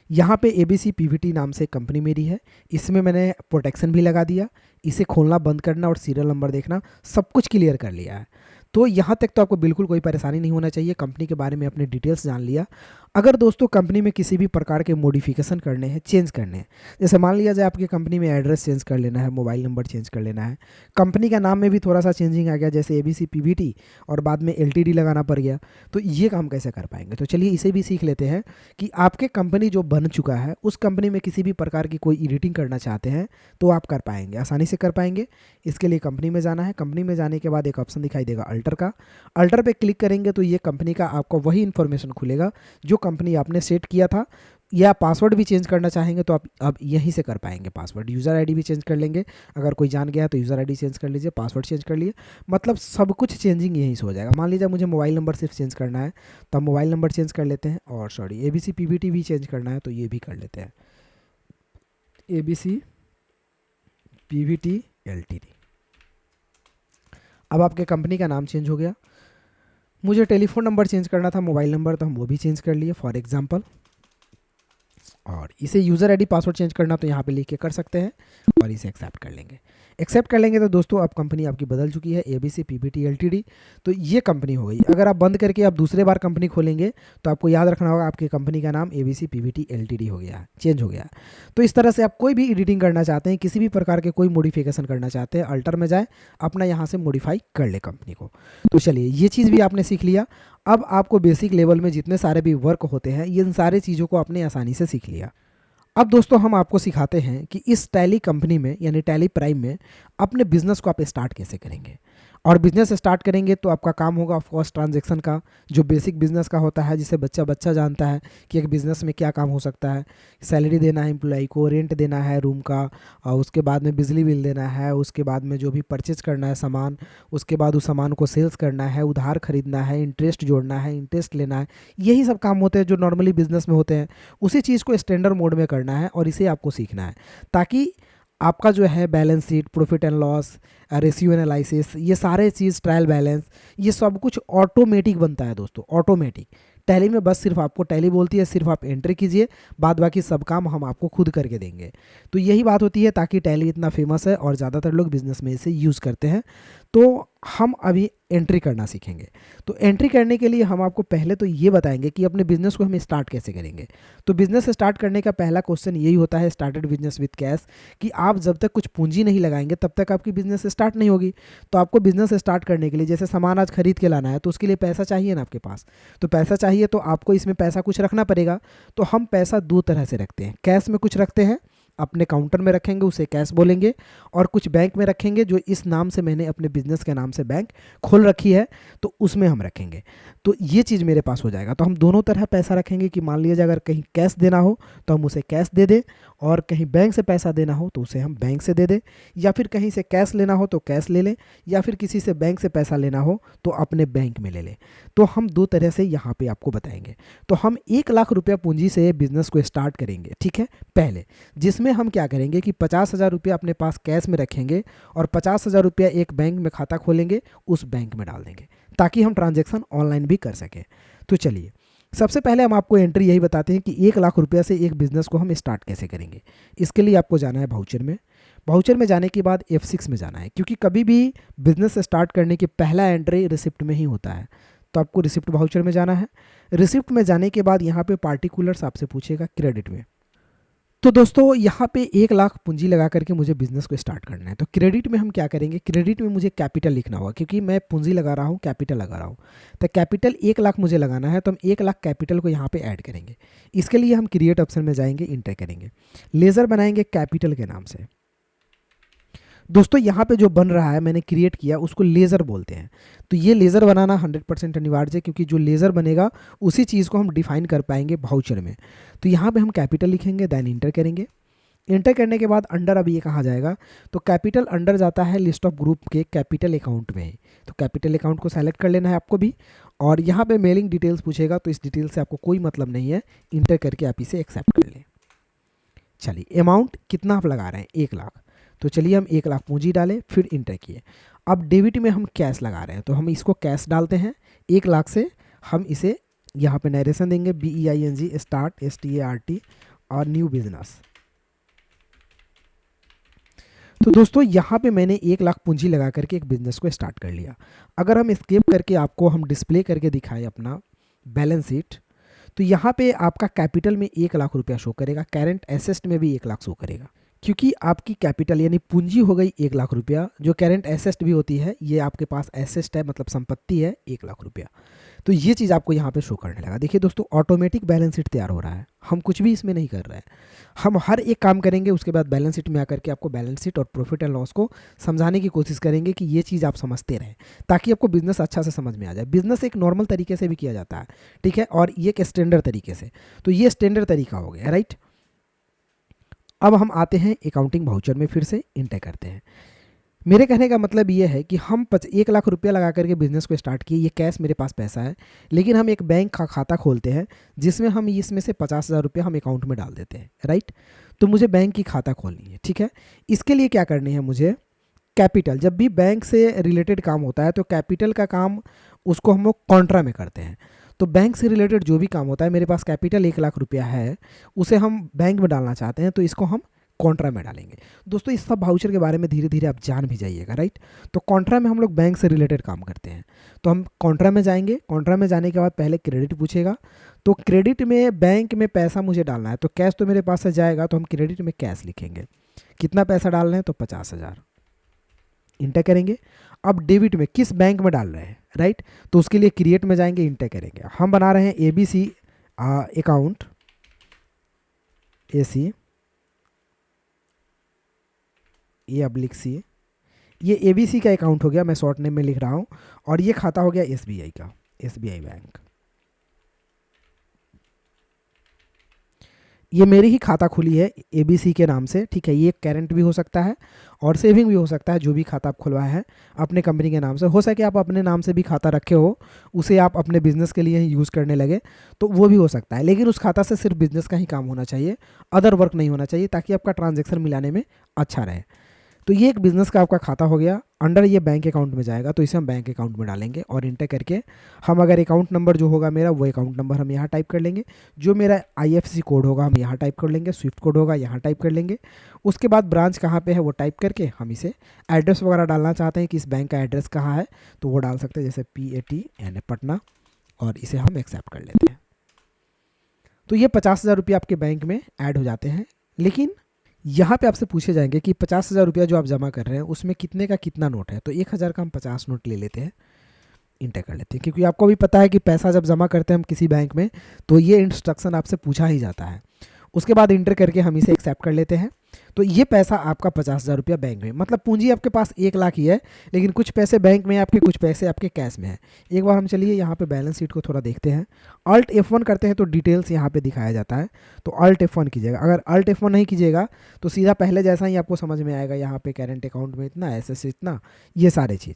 [SPEAKER 1] यहाँ पे ABC PVT नाम से कंपनी मेरी है, इसमें मैंने प्रोटेक्शन भी लगा दिया, इसे खोलना बंद करना और सीरियल नंबर देखना सब कुछ क्लियर कर लिया है। तो यहाँ तक तो आपको बिल्कुल कोई परेशानी नहीं होना चाहिए। कंपनी के बारे में अपने डिटेल्स जान लिया। अगर दोस्तों कंपनी में किसी भी प्रकार के मॉडिफिकेशन करने हैं, चेंज करने हैं, जैसे मान लिया जाए आपकी कंपनी में एड्रेस चेंज कर लेना है, मोबाइल नंबर चेंज कर लेना है, कंपनी का नाम में भी थोड़ा सा चेंजिंग आ गया, जैसे ABC PVT और बाद में LTD लगाना पड़ गया, तो ये काम कैसे कर पाएंगे। तो चलिए इसे भी सीख लेते हैं कि आपके कंपनी जो बन चुका है उस कंपनी में किसी भी प्रकार की कोई एडिटिंग करना चाहते हैं तो आप कर पाएंगे, आसानी से कर पाएंगे। इसके लिए कंपनी में जाना है। कंपनी में जाने के बाद एक ऑप्शन दिखाई देगा अल्टर का, अल्टर पे क्लिक करेंगे तो ये कंपनी का आपको वही इन्फॉर्मेशन खुलेगा जो कंपनी आपने सेट किया था। या पासवर्ड भी चेंज करना चाहेंगे तो आप अब यहीं से कर पाएंगे पासवर्ड। यूज़र आईडी भी चेंज कर लेंगे, अगर कोई जान गया तो यूज़र आईडी चेंज कर लीजिए, पासवर्ड चेंज कर लिए, मतलब सब कुछ चेंजिंग यहीं से हो जाएगा। मान लीजिए मुझे मोबाइल नंबर सिर्फ चेंज करना है तो हम मोबाइल नंबर चेंज कर लेते हैं, और सॉरी ABC PVT भी चेंज करना है तो ये भी कर लेते हैं, ABC PVT LTD। अब आपके कंपनी का नाम चेंज हो गया। मुझे टेलीफोन नंबर चेंज करना था, मोबाइल नंबर, तो हम वो भी चेंज कर लिए फॉर एग्जांपल। और इसे यूज़र आईडी पासवर्ड चेंज करना तो यहाँ पे लिख के कर सकते हैं और इसे एक्सेप्ट कर लेंगे। एक्सेप्ट कर लेंगे तो दोस्तों अब कंपनी आपकी बदल चुकी है, ABC PVT LTD। तो ये कंपनी हो गई। अगर आप बंद करके आप दूसरे बार कंपनी खोलेंगे तो आपको याद रखना होगा आपकी कंपनी का नाम ABC PVT LTD हो गया है, चेंज हो गया है। तो इस तरह से आप कोई भी एडिटिंग करना चाहते हैं, किसी भी प्रकार के कोई मॉडिफिकेशन करना चाहते हैं, अल्टर में जाए, अपना यहाँ से मॉडिफाई कर ले कंपनी को। तो चलिए ये चीज़ भी आपने सीख लिया। अब आपको बेसिक लेवल में जितने सारे भी वर्क होते हैं, इन सारे चीज़ों को आपने आसानी से सीख लिया। अब दोस्तों हम आपको सिखाते हैं कि इस टैली कंपनी में यानी टैली प्राइम में अपने बिजनेस को आप स्टार्ट कैसे करेंगे। और बिजनेस स्टार्ट करेंगे तो आपका काम होगा ऑफकोर्स ट्रांजैक्शन का, जो बेसिक बिजनेस का होता है, जिसे बच्चा बच्चा जानता है कि एक बिज़नेस में क्या काम हो सकता है। सैलरी देना है एम्प्लॉय को, रेंट देना है रूम का, और उसके बाद में बिजली बिल देना है, उसके बाद में जो भी परचेज करना है सामान, उसके बाद उस सामान को सेल्स करना है, उधार खरीदना है, इंटरेस्ट जोड़ना है, इंटरेस्ट लेना है। यही सब काम होते हैं जो नॉर्मली बिजनेस में होते हैं। उसी चीज़ को स्टैंडर्ड मोड में करना है और इसे आपको सीखना है, ताकि आपका जो है balance sheet, profit and loss, ratio analysis, ये सारे चीज़, ट्रायल बैलेंस, ये सब कुछ ऑटोमेटिक बनता है दोस्तों, ऑटोमेटिक। टैली में बस सिर्फ आपको टैली बोलती है, सिर्फ आप एंट्री कीजिए, बाद बाकी सब काम हम आपको खुद करके देंगे। तो यही बात होती है, ताकि टैली इतना फेमस है और ज़्यादातर लोग बिजनेस में इसे यूज़ करते हैं। तो हम अभी एंट्री करना सीखेंगे। तो एंट्री करने के लिए हम आपको पहले तो ये बताएंगे कि अपने बिजनेस को हम स्टार्ट कैसे करेंगे। तो बिजनेस स्टार्ट करने का पहला क्वेश्चन यही होता है, स्टार्टेड बिजनेस विद कैश, कि आप जब तक कुछ पूंजी नहीं लगाएंगे तब तक आपकी बिजनेस स्टार्ट नहीं होगी। तो आपको बिजनेस स्टार्ट करने के लिए, जैसे सामान आज खरीद के लाना है तो उसके लिए पैसा चाहिए ना आपके पास। तो पैसा चाहिए तो आपको इसमें पैसा कुछ रखना पड़ेगा। तो हम पैसा दो तरह से रखते हैं, कैश में कुछ रखते हैं, अपने काउंटर में रखेंगे, उसे कैश बोलेंगे, और कुछ बैंक में रखेंगे, जो इस नाम से मैंने अपने बिजनेस के नाम से बैंक खोल रखी है तो उसमें हम रखेंगे। तो ये चीज़ मेरे पास हो जाएगा। तो हम दोनों तरह पैसा रखेंगे कि मान लीजिए अगर कहीं कैश देना हो तो हम उसे कैश दे दें, और कहीं बैंक से पैसा देना हो तो उसे हम बैंक से दे दें, या फिर कहीं से कैश लेना हो तो कैश ले लें, या फिर किसी से बैंक से पैसा लेना हो तो अपने बैंक में ले लें। तो हम दो तरह से यहाँ पे आपको बताएंगे। तो हम 1 लाख रुपया पूंजी से बिजनेस को स्टार्ट करेंगे, ठीक है, पहले, जिसमें हम क्या करेंगे कि 50,000 रुपया अपने पास कैश में रखेंगे और 50,000 रुपया एक बैंक में खाता खोलेंगे, उस बैंक में डाल देंगे, ताकि हम ट्रांजैक्शन ऑनलाइन भी कर सकें। तो चलिए सबसे पहले हम आपको एंट्री यही बताते हैं कि 1 लाख रुपया से एक बिजनेस को हम स्टार्ट कैसे करेंगे। इसके लिए आपको जाना है भाउचर में। भाउचर में जाने के बाद F6 में जाना है, क्योंकि कभी भी बिजनेस स्टार्ट करने की पहला एंट्री रिसिप्ट में ही होता है। तो आपको रिसिप्ट भाउचर में जाना है। रिसिप्ट में जाने के बाद यहाँ पे पार्टिकुलर्स आपसे पूछेगा क्रेडिट में। तो दोस्तों यहाँ पे 1 लाख पूंजी लगा करके मुझे बिजनेस को स्टार्ट करना है। तो क्रेडिट में हम क्या करेंगे, क्रेडिट में मुझे कैपिटल लिखना होगा, क्योंकि मैं पूंजी लगा रहा हूँ, कैपिटल लगा रहा हूँ। तो कैपिटल 1 लाख मुझे लगाना है, तो हम 1 लाख कैपिटल को यहाँ पे ऐड करेंगे। इसके लिए हम क्रिएट ऑप्शन में जाएंगे, इंटर करेंगे, लेज़र बनाएंगे कैपिटल के नाम से। दोस्तों यहाँ पे जो बन रहा है मैंने क्रिएट किया उसको लेज़र बोलते हैं। तो ये लेज़र बनाना 100% अनिवार्य है, क्योंकि जो लेज़र बनेगा उसी चीज़ को हम डिफाइन कर पाएंगे वाउचर में। तो यहाँ पे हम कैपिटल लिखेंगे, देन इंटर करेंगे। इंटर करने के बाद अंडर अब ये कहा जाएगा, तो कैपिटल अंडर जाता है लिस्ट ऑफ ग्रुप के कैपिटल अकाउंट में। तो कैपिटल अकाउंट को सेलेक्ट कर लेना है आपको भी, और यहाँ पे मेलिंग डिटेल्स पूछेगा, तो इस डिटेल से आपको कोई मतलब नहीं है, इंटर करके आप इसे एक्सेप्ट कर लें। चलिए अमाउंट कितना आप लगा रहे हैं, 1 लाख। तो चलिए हम 1 लाख पूंजी डालें, फिर इंटर किए। अब डेबिट में हम कैश लगा रहे हैं, तो हम इसको कैश डालते हैं 1 लाख से। हम इसे यहाँ पे नरेशन देंगे, BEING स्टार्ट START और न्यू बिजनेस। तो दोस्तों यहाँ पे मैंने 1 लाख पूंजी लगा करके एक बिजनेस को स्टार्ट कर लिया। अगर हम स्केप करके आपको हम डिस्प्ले करके दिखाएं अपना बैलेंस शीट, तो यहाँ पे आपका कैपिटल में 1 लाख रुपया शो करेगा, करेंट एसेट में भी 1 लाख शो करेगा, क्योंकि आपकी कैपिटल यानी पूंजी हो गई 1 लाख रुपया। जो करेंट एसेट भी होती है, ये आपके पास एसेट है, मतलब संपत्ति है 1 लाख रुपया। तो ये चीज़ आपको यहाँ पे शो करने लगा। देखिए दोस्तों, ऑटोमेटिक बैलेंस शीट तैयार हो रहा है, हम कुछ भी इसमें नहीं कर रहे हैं। हम हर एक काम करेंगे, उसके बाद बैलेंस शीट में आकर के आपको बैलेंस शीट और प्रॉफिट एंड लॉस को समझाने की कोशिश करेंगे कि ये चीज़ आप समझते रहें, ताकि आपको बिजनेस अच्छा से समझ में आ जाए। बिजनेस एक नॉर्मल तरीके से भी किया जाता है, ठीक है, और ये एक स्टैंडर्ड तरीके से। तो ये स्टैंडर्ड तरीका हो गया, राइट। अब हम आते हैं अकाउंटिंग वाउचर में, फिर से इंटर करते हैं। मेरे कहने का मतलब ये है कि हम 1 लाख रुपया लगा करके बिजनेस को स्टार्ट किए, ये कैश मेरे पास पैसा है, लेकिन हम एक बैंक का खाता खोलते हैं जिसमें हम इसमें से 50,000 रुपया हम अकाउंट में डाल देते हैं, राइट। तो मुझे बैंक की खाता खोलनी है, ठीक है। इसके लिए क्या करनी है मुझे, कैपिटल, जब भी बैंक से रिलेटेड काम होता है तो कैपिटल का काम उसको हम लोग कॉन्ट्रा में करते हैं। तो बैंक से रिलेटेड जो भी काम होता है, मेरे पास कैपिटल 1 लाख रुपया है, उसे हम बैंक में डालना चाहते हैं, तो इसको हम कॉन्ट्रा में डालेंगे। दोस्तों इस सब वाउचर के बारे में धीरे धीरे आप जान भी जाइएगा, राइट। तो कॉन्ट्रा में हम लोग बैंक से रिलेटेड काम करते हैं, तो हम कॉन्ट्रा में जाएंगे। कॉन्ट्रा में जाने के बाद पहले क्रेडिट पूछेगा, तो क्रेडिट में बैंक में पैसा मुझे डालना है, तो कैश तो मेरे पास से जाएगा, तो हम क्रेडिट में कैश लिखेंगे। कितना पैसा डाल रहे हैं, तो 50,000, इंटर करेंगे। अब डेबिट में किस बैंक में डाल रहे हैं, राइट, तो उसके लिए क्रिएट में जाएंगे, इंटर करेंगे। हम बना रहे हैं ABC अकाउंट, AC ये/C, ये ABC का अकाउंट हो गया, मैं शॉर्ट नेम में लिख रहा हूँ। और ये खाता हो गया SBI का, SBI बैंक। ये मेरी ही खाता खुली है ABC के नाम से, ठीक है। ये करेंट भी हो सकता है और सेविंग भी हो सकता है, जो भी खाता आप खुलवाया है अपने कंपनी के नाम से। हो सके आप अपने नाम से भी खाता रखे हो, उसे आप अपने बिजनेस के लिए ही यूज़ करने लगे, तो वो भी हो सकता है। लेकिन उस खाता से सिर्फ बिजनेस का ही काम होना चाहिए, अदर वर्क नहीं होना चाहिए, ताकि आपका ट्रांजेक्शन मिलाने में अच्छा रहे। तो ये एक बिजनेस का आपका खाता हो गया, अंडर ये बैंक अकाउंट में जाएगा, तो इसे हम बैंक अकाउंट में डालेंगे और इंटर करके हम अगर अकाउंट नंबर जो होगा मेरा, वो अकाउंट नंबर हम यहाँ टाइप कर लेंगे। जो मेरा IFSC कोड होगा हम यहाँ टाइप कर लेंगे, स्विफ्ट कोड होगा यहाँ टाइप कर लेंगे। उसके बाद ब्रांच कहाँ पे है वो टाइप करके हम इसे एड्रेस वगैरह डालना चाहते हैं कि इस बैंक का एड्रेस कहाँ है, तो वो डाल सकते हैं, जैसे PAT पटना, और इसे हम एक्सेप्ट कर लेते हैं। तो ये 50,000 रुपये आपके बैंक में ऐड हो जाते हैं। लेकिन यहाँ पे आपसे पूछे जाएंगे कि 50,000 रुपया जो आप जमा कर रहे हैं उसमें कितने का कितना नोट है, तो 1,000 का हम 50 नोट ले लेते हैं, इंटर कर लेते हैं। क्योंकि आपको भी पता है कि पैसा जब जमा करते हैं हम किसी बैंक में, तो ये इंस्ट्रक्शन आपसे पूछा ही जाता है। उसके बाद इंटर करके हम इसे एक्सेप्ट कर लेते हैं। तो ये पैसा आपका 50,000 रुपया बैंक में, मतलब पूंजी आपके पास 1 लाख ही है, लेकिन कुछ पैसे बैंक में आपके, कुछ पैसे आपके कैश में है। एक बार हम चलिए यहाँ पे बैलेंस शीट को थोड़ा देखते हैं। Alt F1 करते हैं तो डिटेल्स यहाँ पे दिखाया जाता है, तो Alt F1 कीजिएगा। अगर Alt F1 नहीं कीजिएगा तो सीधा पहले जैसा ही आपको समझ में आएगा, यहाँ पे करेंट अकाउंट में इतना, एसेट्स इतना, ये सारे चीज़।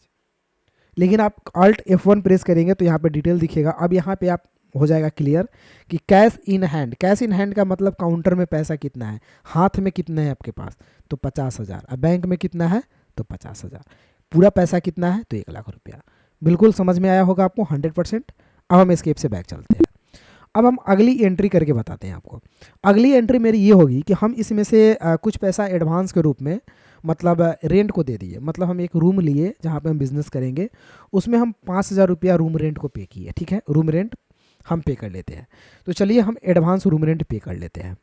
[SPEAKER 1] लेकिन आप Alt F1 प्रेस करेंगे तो यहाँ पे डिटेल दिखेगा। अब यहाँ पे आप हो जाएगा क्लियर कि cash in hand, cash in hand का मतलब काउंटर में पैसा कितना है, हाथ में कितना है आपके पास, तो 50,000। अब बैंक में कितना है, तो 50,000। पूरा पैसा कितना है, तो 1 लाख रुपया। बिल्कुल समझ में आया होगा आपको 100%। अब हम एस्केप से बैक चलते हैं। अब हम अगली एंट्री करके बताते हैं आपको। अगली एंट्री मेरी ये होगी कि हम इसमें से कुछ पैसा एडवांस के रूप में, मतलब रेंट को दे दिए। मतलब हम एक रूम लिए जहाँ पे हम बिजनेस करेंगे, उसमें हम 5,000 रुपया रूम रेंट को पे किए, ठीक है। रूम रेंट हम पे कर लेते हैं। तो चलिए हम एडवांस रूम रेंट पे कर लेते हैं।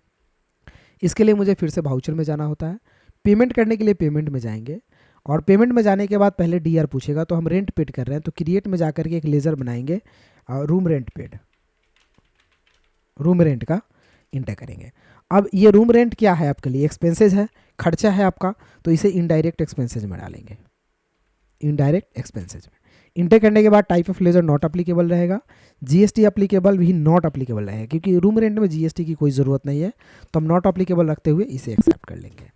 [SPEAKER 1] इसके लिए मुझे फिर से वाउचर में जाना होता है। पेमेंट करने के लिए पेमेंट में जाएंगे, और पेमेंट में जाने के बाद पहले DR पूछेगा, तो हम रेंट पेड कर रहे हैं, तो क्रिएट में जाकर के एक लेज़र बनाएंगे, room rent paid, room rent का इंटर करेंगे। अब ये रूम रेंट क्या है आपके लिए, एक्सपेंसेज है, खर्चा है आपका, तो इसे इनडायरेक्ट एक्सपेंसेज में डालेंगे, इनडायरेक्ट एक्सपेंसेज में। इंटर करने के बाद type of ledger not applicable रहेगा, जीएसटी अप्लीकेबल भी नॉट अप्लीकेबल रहेगा, क्योंकि रूम रेंट में जीएसटी की कोई ज़रूरत नहीं है, तो हम नॉट अप्लीकेबल रखते हुए इसे एक्सेप्ट कर लेंगे।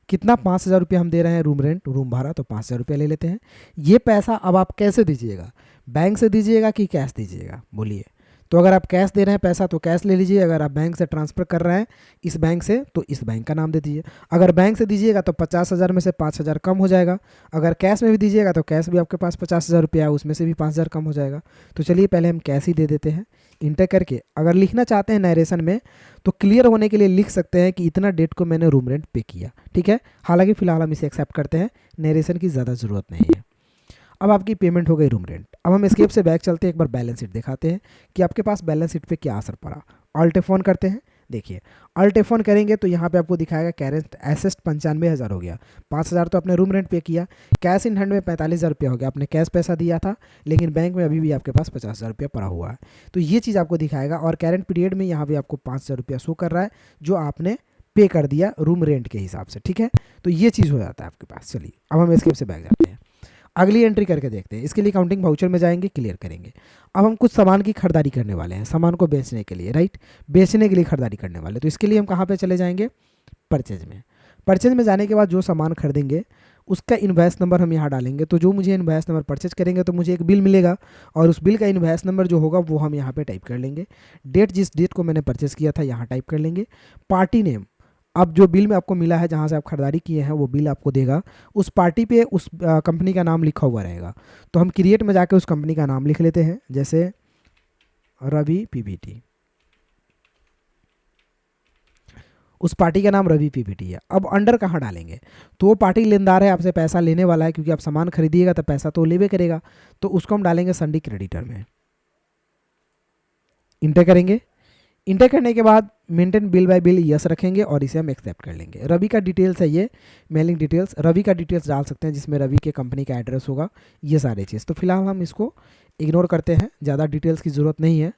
[SPEAKER 1] कितना, 5,000 रुपये हम दे रहे हैं रूम रेंट, रूम भाड़ा, तो 5,000 रुपये ले लेते हैं। ये पैसा अब आप कैसे दीजिएगा, बैंक से दीजिएगा कि कैश दीजिएगा, बोलिए। तो अगर आप कैश दे रहे हैं पैसा तो कैश ले लीजिए, अगर आप बैंक से ट्रांसफ़र कर रहे हैं इस बैंक से तो इस बैंक का नाम दे दीजिए। अगर बैंक से दीजिएगा तो 50,000 में से 5,000 कम हो जाएगा, अगर कैश में भी दीजिएगा तो कैश भी आपके पास 50,000 रुपया है, उसमें से भी 5,000 कम हो जाएगा। तो चलिए पहले हम कैश ही दे देते हैं, इंटर करके। अगर लिखना चाहते हैं नरेशन में तो क्लियर होने के लिए लिख सकते हैं कि इतना डेट को मैंने रूम रेंट पे किया, ठीक है। हालांकि फ़िलहाल हम इसे एक्सेप्ट करते हैं, नरेशन की ज़्यादा ज़रूरत नहीं है। अब आपकी पेमेंट हो गई रूम रेंट। अब हम एस्केप से बैक चलते हैं, एक बार बैलेंस शीट दिखाते हैं कि आपके पास बैलेंस शीट पे क्या असर पड़ा। अल्ट F1 करते हैं, देखिए अल्ट F1 करेंगे तो यहाँ पे आपको दिखाएगा कैरेंट एसेट 95,000 हो गया, 5,000 तो आपने रूम रेंट पे किया, कैश इन हैंड में 45,000 रुपया हो गया, आपने कैश पैसा दिया था, लेकिन बैंक में अभी भी आपके पास 50,000 रुपया पड़ा हुआ है, तो ये चीज़ आपको दिखाएगा। और करेंट पीरियड में यहाँ पे आपको 5,000 रुपया शो कर रहा है जो आपने पे कर दिया रूम रेंट के हिसाब से, ठीक है। तो ये चीज़ हो जाता है आपके पास। चलिए अब हम एस्केप से बैक जाते हैं, अगली एंट्री करके देखते हैं। इसके लिए काउंटिंग वाउचर में जाएंगे, क्लियर करेंगे। अब हम कुछ सामान की खरीदारी करने वाले हैं, सामान को बेचने के लिए, राइट, बेचने के लिए खरीदारी करने वाले। तो इसके लिए हम कहाँ पे चले जाएंगे, परचेज में। परचेज में जाने के बाद जो सामान खरीदेंगे उसका इनवॉइस नंबर हम यहाँ डालेंगे। तो जो मुझे इनवॉइस नंबर परचेज करेंगे तो मुझे एक बिल मिलेगा, और उस बिल का इनवॉइस नंबर जो होगा वो हम यहाँ पे टाइप कर लेंगे। डेट, जिस डेट को मैंने परचेज किया था यहाँ टाइप कर लेंगे। पार्टी नेम, अब जो बिल में आपको मिला है जहाँ से आप खरीदारी किए हैं वो बिल आपको देगा, उस पार्टी पे उस कंपनी का नाम लिखा हुआ रहेगा। तो हम क्रिएट में जाके उस कंपनी का नाम लिख लेते हैं, जैसे रवि पीवीटी, उस पार्टी का नाम रवि पीवीटी है। अब अंडर कहाँ डालेंगे, तो वो पार्टी लेनदार है, आपसे पैसा लेने वाला है, क्योंकि आप सामान खरीदिएगा तो पैसा तो लेवे करेगा, तो उसको हम डालेंगे संडी क्रेडिटर में। इंटर करेंगे, इंटर करने के बाद maintain bill bye bill yes रखेंगे और इसे हम एक्सेप्ट कर लेंगे। रवि का डिटेल्स है ये, मेलिंग डिटेल्स, रवि का डिटेल्स डाल सकते हैं जिसमें रवि के कंपनी का एड्रेस होगा, ये सारे चीज़। तो फिलहाल हम इसको इग्नोर करते हैं, ज़्यादा डिटेल्स की ज़रूरत नहीं है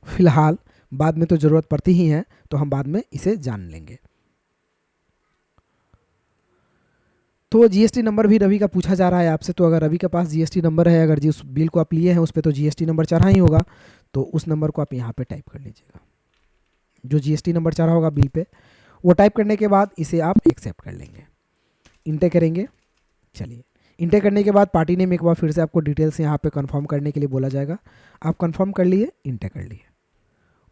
[SPEAKER 1] फिलहाल, बाद में तो ज़रूरत पड़ती ही है, तो हम बाद में इसे जान लेंगे। तो जीएसटी नंबर भी रवि का पूछा जा रहा है आपसे, तो अगर रवि के पास जीएसटी नंबर है, अगर जिस बिल को आप लिए हैं उस पर तो जीएसटी नंबर चढ़ा ही होगा, तो उस नंबर को आप यहाँ पे टाइप कर लीजिएगा, जो जीएसटी नंबर चढ़ा होगा बिल पे, वो टाइप करने के बाद इसे आप एक्सेप्ट कर लेंगे। इंटर करेंगे, चलिए इंटर करने के बाद पार्टी नेम एक बार फिर से आपको डिटेल्स यहाँ पे कंफर्म करने के लिए बोला जाएगा, आप कंफर्म कर लिए, इंटर कर लिए।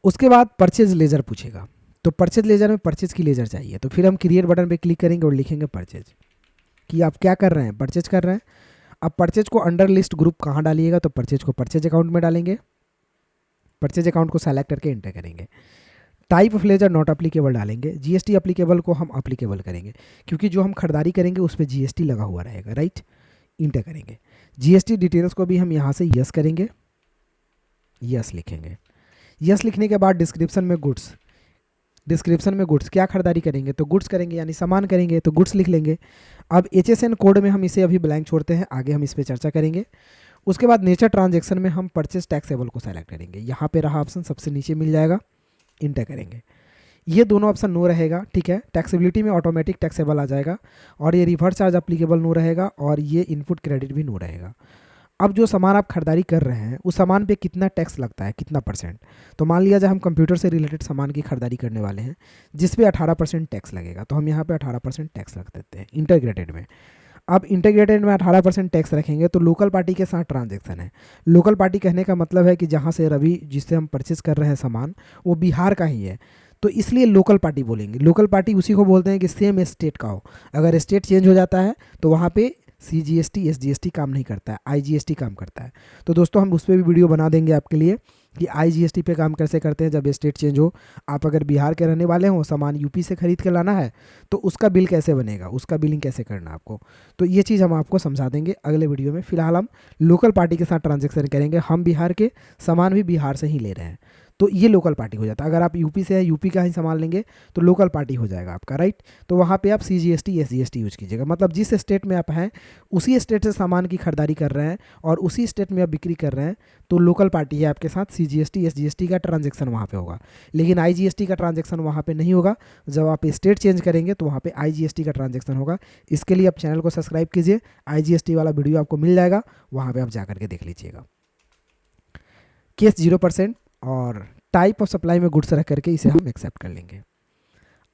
[SPEAKER 1] उसके बाद परचेज लेजर पूछेगा, तो परचेज लेजर में परचेज की लेजर चाहिए, तो फिर हम क्रिएट बटन पे क्लिक करेंगे और लिखेंगे परचेज, कि आप क्या कर रहे हैं, परचेज कर रहे हैं। अब परचेज को अंडर लिस्ट ग्रुप कहाँ डालिएगा, तो परचेज को परचेज अकाउंट में डालेंगे, परचेज अकाउंट को सेलेक्ट करके इंटर करेंगे। Type of ledger not applicable डालेंगे, जीएसटी अप्लीकेबल को हम अप्लीकेबल करेंगे, क्योंकि जो हम खरीदारी करेंगे उस पर जीएसटी लगा हुआ रहेगा, राइट। इंटर करेंगे, जीएसटी डिटेल्स को भी हम यहाँ से यस करेंगे, यस लिखेंगे। यस लिखने के बाद डिस्क्रिप्शन में गुड्स, डिस्क्रिप्शन में गुड्स क्या खरीदारी करेंगे, तो गुड्स करेंगे यानी सामान करेंगे, तो गुड्स लिख लेंगे। अब HSN कोड में हम इसे अभी ब्लैंक छोड़ते हैं, आगे हम इस पर चर्चा करेंगे। उसके बाद नेचर ट्रांजेक्शन में हम परचेज टैक्सेबल को सेलेक्ट करेंगे, यहाँ पे रहा ऑप्शन सबसे नीचे मिल जाएगा, इंटर करेंगे। ये दोनों ऑप्शन नो रहेगा, ठीक है। टैक्सेबिलिटी में ऑटोमेटिक टैक्सेबल आ जाएगा, और ये रिवर्स चार्ज अप्लीकेबल नो रहेगा, और ये इनपुट क्रेडिट भी नो रहेगा। अब जो सामान आप खरीदारी कर रहे हैं उस सामान पे कितना टैक्स लगता है, कितना %, तो मान लिया जाए हम कंप्यूटर से रिलेटेड सामान की खरीदारी करने वाले हैं जिस पे 18% टैक्स लगेगा, तो हम यहाँ पे 18% टैक्स रख देते हैं इंटीग्रेटेड में। अब इंटीग्रेटेड में 18% टैक्स रखेंगे तो लोकल पार्टी के साथ ट्रांजैक्शन है। लोकल पार्टी कहने का मतलब है कि जहाँ से रवि, जिससे हम परचेज कर रहे हैं सामान, वो बिहार का ही है, तो इसलिए लोकल पार्टी बोलेंगे। लोकल पार्टी उसी को बोलते हैं कि सेम स्टेट का हो, अगर स्टेट चेंज हो जाता है तो वहाँ पे CGST SGST काम नहीं करता है, IGST काम करता है। तो दोस्तों हम उस पर भी वीडियो बना देंगे आपके लिए कि IGST पे काम कैसे करते हैं जब स्टेट चेंज हो। आप अगर बिहार के रहने वाले हो, सामान यूपी से खरीद के लाना है, तो उसका बिल कैसे बनेगा, उसका बिलिंग कैसे करना आपको, तो ये चीज़ हम आपको समझा देंगे अगले वीडियो में। फिलहाल हम लोकल पार्टी के साथ ट्रांजेक्शन करेंगे, हम बिहार के, सामान भी बिहार से ही ले रहे हैं, तो ये लोकल पार्टी हो जाता है। अगर आप यूपी से है, यूपी का ही संभाल लेंगे तो लोकल पार्टी हो जाएगा आपका, राइट। तो वहाँ पे आप CGST SGST यूज कीजिएगा, मतलब जिस स्टेट में आप हैं उसी स्टेट से सामान की खरीदारी कर रहे हैं और उसी स्टेट में आप बिक्री कर रहे हैं, तो लोकल पार्टी है आपके साथ, CGST SGST का ट्रांजेक्शन वहाँ पे होगा। लेकिन IGST का ट्रांजेक्शन वहाँ पे नहीं होगा। जब आप स्टेट चेंज करेंगे तो वहाँ पे IGST का ट्रांजेक्शन होगा। इसके लिए आप चैनल को सब्सक्राइब कीजिए, IGST वाला वीडियो आपको मिल जाएगा, वहाँ पे आप जा करके देख लीजिएगा। केस 0% और टाइप ऑफ सप्लाई में गुड्स रख करके इसे हम एक्सेप्ट कर लेंगे।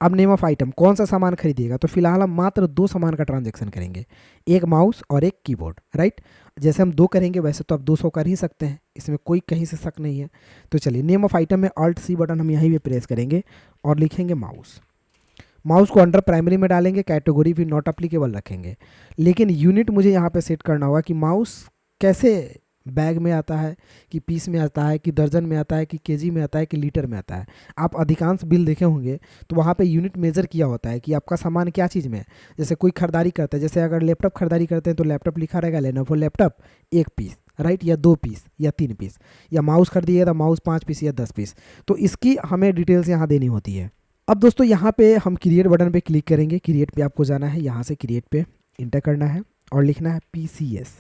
[SPEAKER 1] अब नेम ऑफ आइटम, कौन सा सामान खरीदिएगा, तो फिलहाल हम मात्र 2 सामान का ट्रांजेक्शन करेंगे, एक माउस और एक कीबोर्ड, राइट। जैसे हम 2 करेंगे वैसे तो आप 200 कर ही सकते हैं, इसमें कोई कहीं से शक नहीं है। तो चलिए नेम ऑफ आइटम में Alt+C बटन हम यहीं पे प्रेस करेंगे और लिखेंगे माउस। माउस को अंडर प्राइमरी में डालेंगे, कैटेगरी भी नॉट अप्लीकेबल रखेंगे। लेकिन यूनिट मुझे यहाँ पे सेट करना होगा कि माउस कैसे बैग में आता है, कि पीस में आता है, कि दर्जन में आता है, कि केजी में आता है, कि लीटर में आता है। आप अधिकांश बिल देखे होंगे तो वहाँ पे यूनिट मेजर किया होता है कि आपका सामान क्या चीज़ में है। जैसे कोई खरीदारी करता है, जैसे अगर लैपटॉप खरीदारी करते हैं तो लैपटॉप लिखा रहेगा लेनोवो लैपटॉप 1 पीस, राइट, या 2 पीस या 3 पीस, या माउस खरीदिएगा तो माउस 5 पीस या 10 पीस। तो इसकी हमें डिटेल्स यहाँ देनी होती है। अब दोस्तों यहाँ पे हम क्रिएट बटन पे क्लिक करेंगे। क्रिएट पे आपको जाना है, यहाँ से क्रिएट पे इंटर करना है और लिखना है PCS।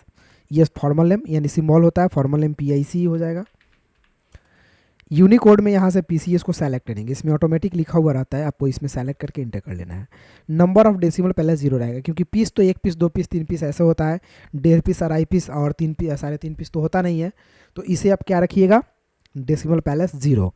[SPEAKER 1] ये फॉर्मल नेम यानी सिंबल होता है, फॉर्मल नेम PIC हो जाएगा। यूनिकोड में यहाँ से PCS को सेलेक्ट करेंगे, इसमें ऑटोमेटिक लिखा हुआ रहता है, आपको इसमें सेलेक्ट करके इंटर कर लेना है। नंबर ऑफ डेसिमल पहले 0 रहेगा, क्योंकि पीस तो 1 पीस 2 पीस 3 पीस ऐसे होता है, 1.5 पीस 2.5 पीस और 3 पीस 3.5 पीस तो होता नहीं है। तो इसे आप क्या रखिएगा, डेसिमल पैलेस 0,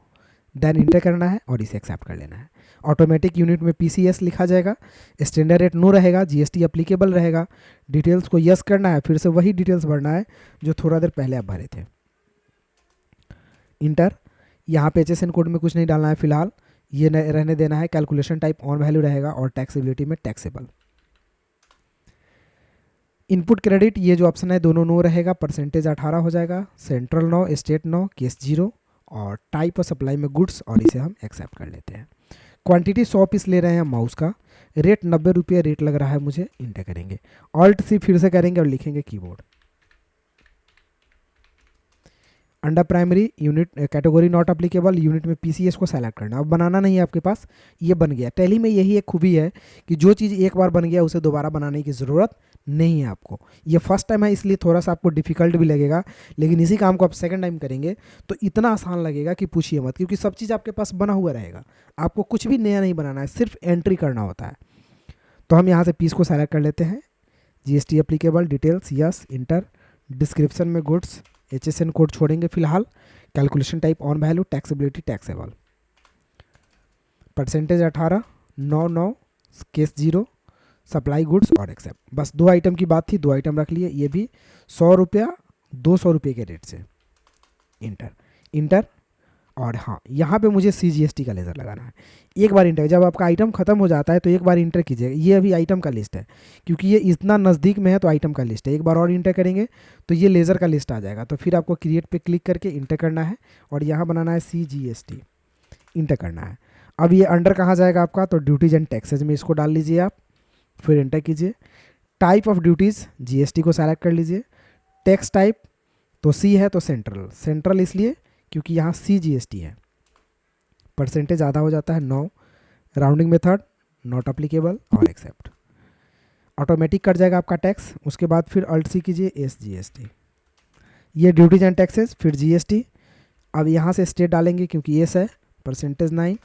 [SPEAKER 1] देन इंटर करना है और इसे एक्सेप्ट कर लेना है। ऑटोमेटिक यूनिट में PCS लिखा जाएगा, स्टैंडर्ड रेट नो रहेगा, GST अप्लीकेबल रहेगा। डिटेल्स को यस करना है, फिर से वही डिटेल्स भरना है जो थोड़ा देर पहले आप भरे थे। इंटर। यहाँ पे HSN कोड में कुछ नहीं डालना है फिलहाल, ये रहने देना है। कैलकुलेशन टाइप ऑन वैल्यू रहेगा और टैक्सेबिलिटी में टैक्सेबल। इनपुट क्रेडिट ये जो ऑप्शन है दोनों नो रहेगा, परसेंटेज 18 हो जाएगा, central no, state no, cess 0 और टाइप ऑफ सप्लाई में गुड्स, और इसे हम एक्सेप्ट कर लेते हैं। क्वांटिटी 100 पीस ले रहे हैं माउस का, रेट 90 रुपये रेट लग रहा है मुझे, इंटर करेंगे। Alt+C फिर से करेंगे और लिखेंगे keyboard. Under primary unit category not applicable, unit में PCS को सेलेक्ट करना। अब बनाना नहीं है आपके पास, ये बन गया। टैली में यही एक खूबी है कि जो चीज़ एक बार बन गया उसे दोबारा बनाने की ज़रूरत नहीं है आपको। ये फर्स्ट टाइम है इसलिए थोड़ा सा आपको डिफिकल्ट भी लगेगा, लेकिन इसी काम को आप सेकंड टाइम करेंगे तो इतना आसान लगेगा कि पूछिए मत, क्योंकि सब चीज़ आपके पास बना हुआ रहेगा। आपको कुछ भी नया नहीं बनाना है, सिर्फ एंट्री करना होता है। तो हम यहाँ से पीस को सेलेक्ट कर लेते हैं, GST applicable, details yes, inter. Description में गुड्स, HSN कोड छोड़ेंगे फिलहाल। Calculation type on value, taxability taxable, percentage 18, 9, case 0, supply goods और एक्सेप्ट। बस 2 आइटम की बात थी, 2 आइटम रख लिए, ये भी 100 रुपया 200 रुपये के रेट से। Inter inter. और हाँ, यहाँ पे मुझे CGST का लेज़र लगाना है। एक बार इंटर, जब आपका आइटम खत्म हो जाता है तो एक बार इंटर कीजिएगा। ये अभी आइटम का लिस्ट है, क्योंकि ये इतना नज़दीक में है तो आइटम का लिस्ट है। एक बार और इंटर करेंगे तो ये लेज़र का लिस्ट आ जाएगा। तो फिर आपको क्रिएट पे क्लिक करके इंटर करना है और यहाँ बनाना है CGST, इंटर करना है। अब ये अंडर कहाँ जाएगा आपका, तो ड्यूटीज एंड टैक्सेज में इसको डाल लीजिए आप, फिर इंटर कीजिए। टाइप ऑफ ड्यूटीज़ GST को सेलेक्ट कर लीजिए। टैक्स टाइप तो C है तो सेंट्रल, सेंट्रल इसलिए क्योंकि यहाँ CGST है। परसेंटेज आधा हो जाता है 9, राउंडिंग मेथड नॉट अप्लीकेबल और एक्सेप्ट। ऑटोमेटिक कट जाएगा आपका टैक्स। उसके बाद फिर Alt+C कीजिए, SGST, ये ड्यूटीज एंड टैक्सेस, फिर GST। अब यहाँ से स्टेट डालेंगे क्योंकि एस है, percentage 9,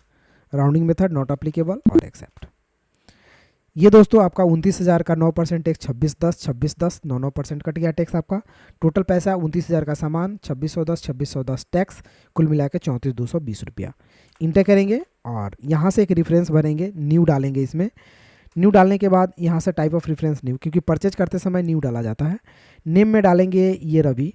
[SPEAKER 1] rounding method not applicable और एक्सेप्ट। ये दोस्तों आपका 29,000 का 9% टैक्स 2610, 2610, 9% कट गया टैक्स आपका। टोटल पैसा 29,000 का सामान, 2610, 2610 टैक्स, कुल मिला के 34,220 रुपया। इंटर करेंगे और यहाँ से एक रेफरेंस भरेंगे, न्यू डालेंगे इसमें। न्यू डालने के बाद यहाँ से टाइप ऑफ रेफरेंस न्यू, क्योंकि परचेज करते समय न्यू डाला जाता है। नेम में डालेंगे ये रवि।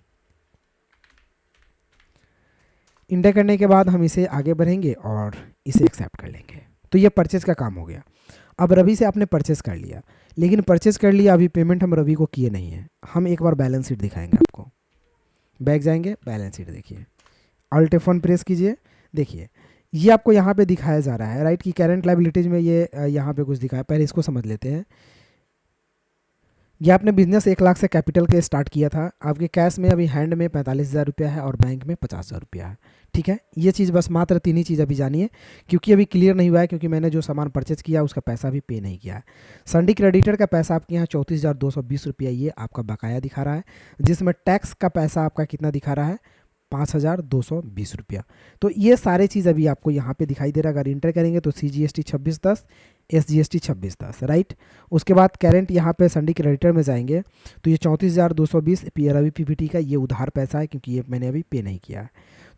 [SPEAKER 1] इंटर करने के बाद हम इसे आगे बढ़ेंगे और इसे एक्सेप्ट कर लेंगे। तो ये परचेज का काम हो गया। अब रवि से आपने परचेस कर लिया, लेकिन परचेस कर लिया, अभी पेमेंट हम रवि को किए नहीं है। हम एक बार बैलेंस शीट दिखाएंगे आपको। बैक जाएंगे, बैलेंस शीट देखिए, Alt F1 प्रेस कीजिए। देखिए ये आपको यहाँ पे दिखाया जा रहा है, राइट, कि करंट लायबिलिटीज में ये यहाँ पे कुछ दिखाया। पहले इसको समझ लेते हैं। ये आपने बिजनेस 1 लाख से कैपिटल के स्टार्ट किया था, आपके कैश में अभी हैंड में 45,000 रुपया है और बैंक में 50,000 रुपया है। ठीक है, ये चीज़ बस मात्र 3 ही चीज़ अभी जानिए, क्योंकि अभी क्लियर नहीं हुआ है, क्योंकि मैंने जो सामान परचेज किया उसका पैसा भी पे नहीं किया है। संडी क्रेडिटर का पैसा आपके यहाँ 34,220 रुपया ये आपका बकाया दिखा रहा है, जिसमें टैक्स का पैसा आपका कितना दिखा रहा है, 5,220 रुपया। तो ये सारे चीज़ अभी आपको यहाँ पे दिखाई दे रहा है। अगर इंटर करेंगे तो CGST 2610, SGST 2610, राइट। उसके बाद करेंट यहाँ पे संडी क्रेडिटर में जाएंगे तो ये 34,220 रवि PPT का ये उधार पैसा है, क्योंकि ये मैंने अभी पे नहीं किया है।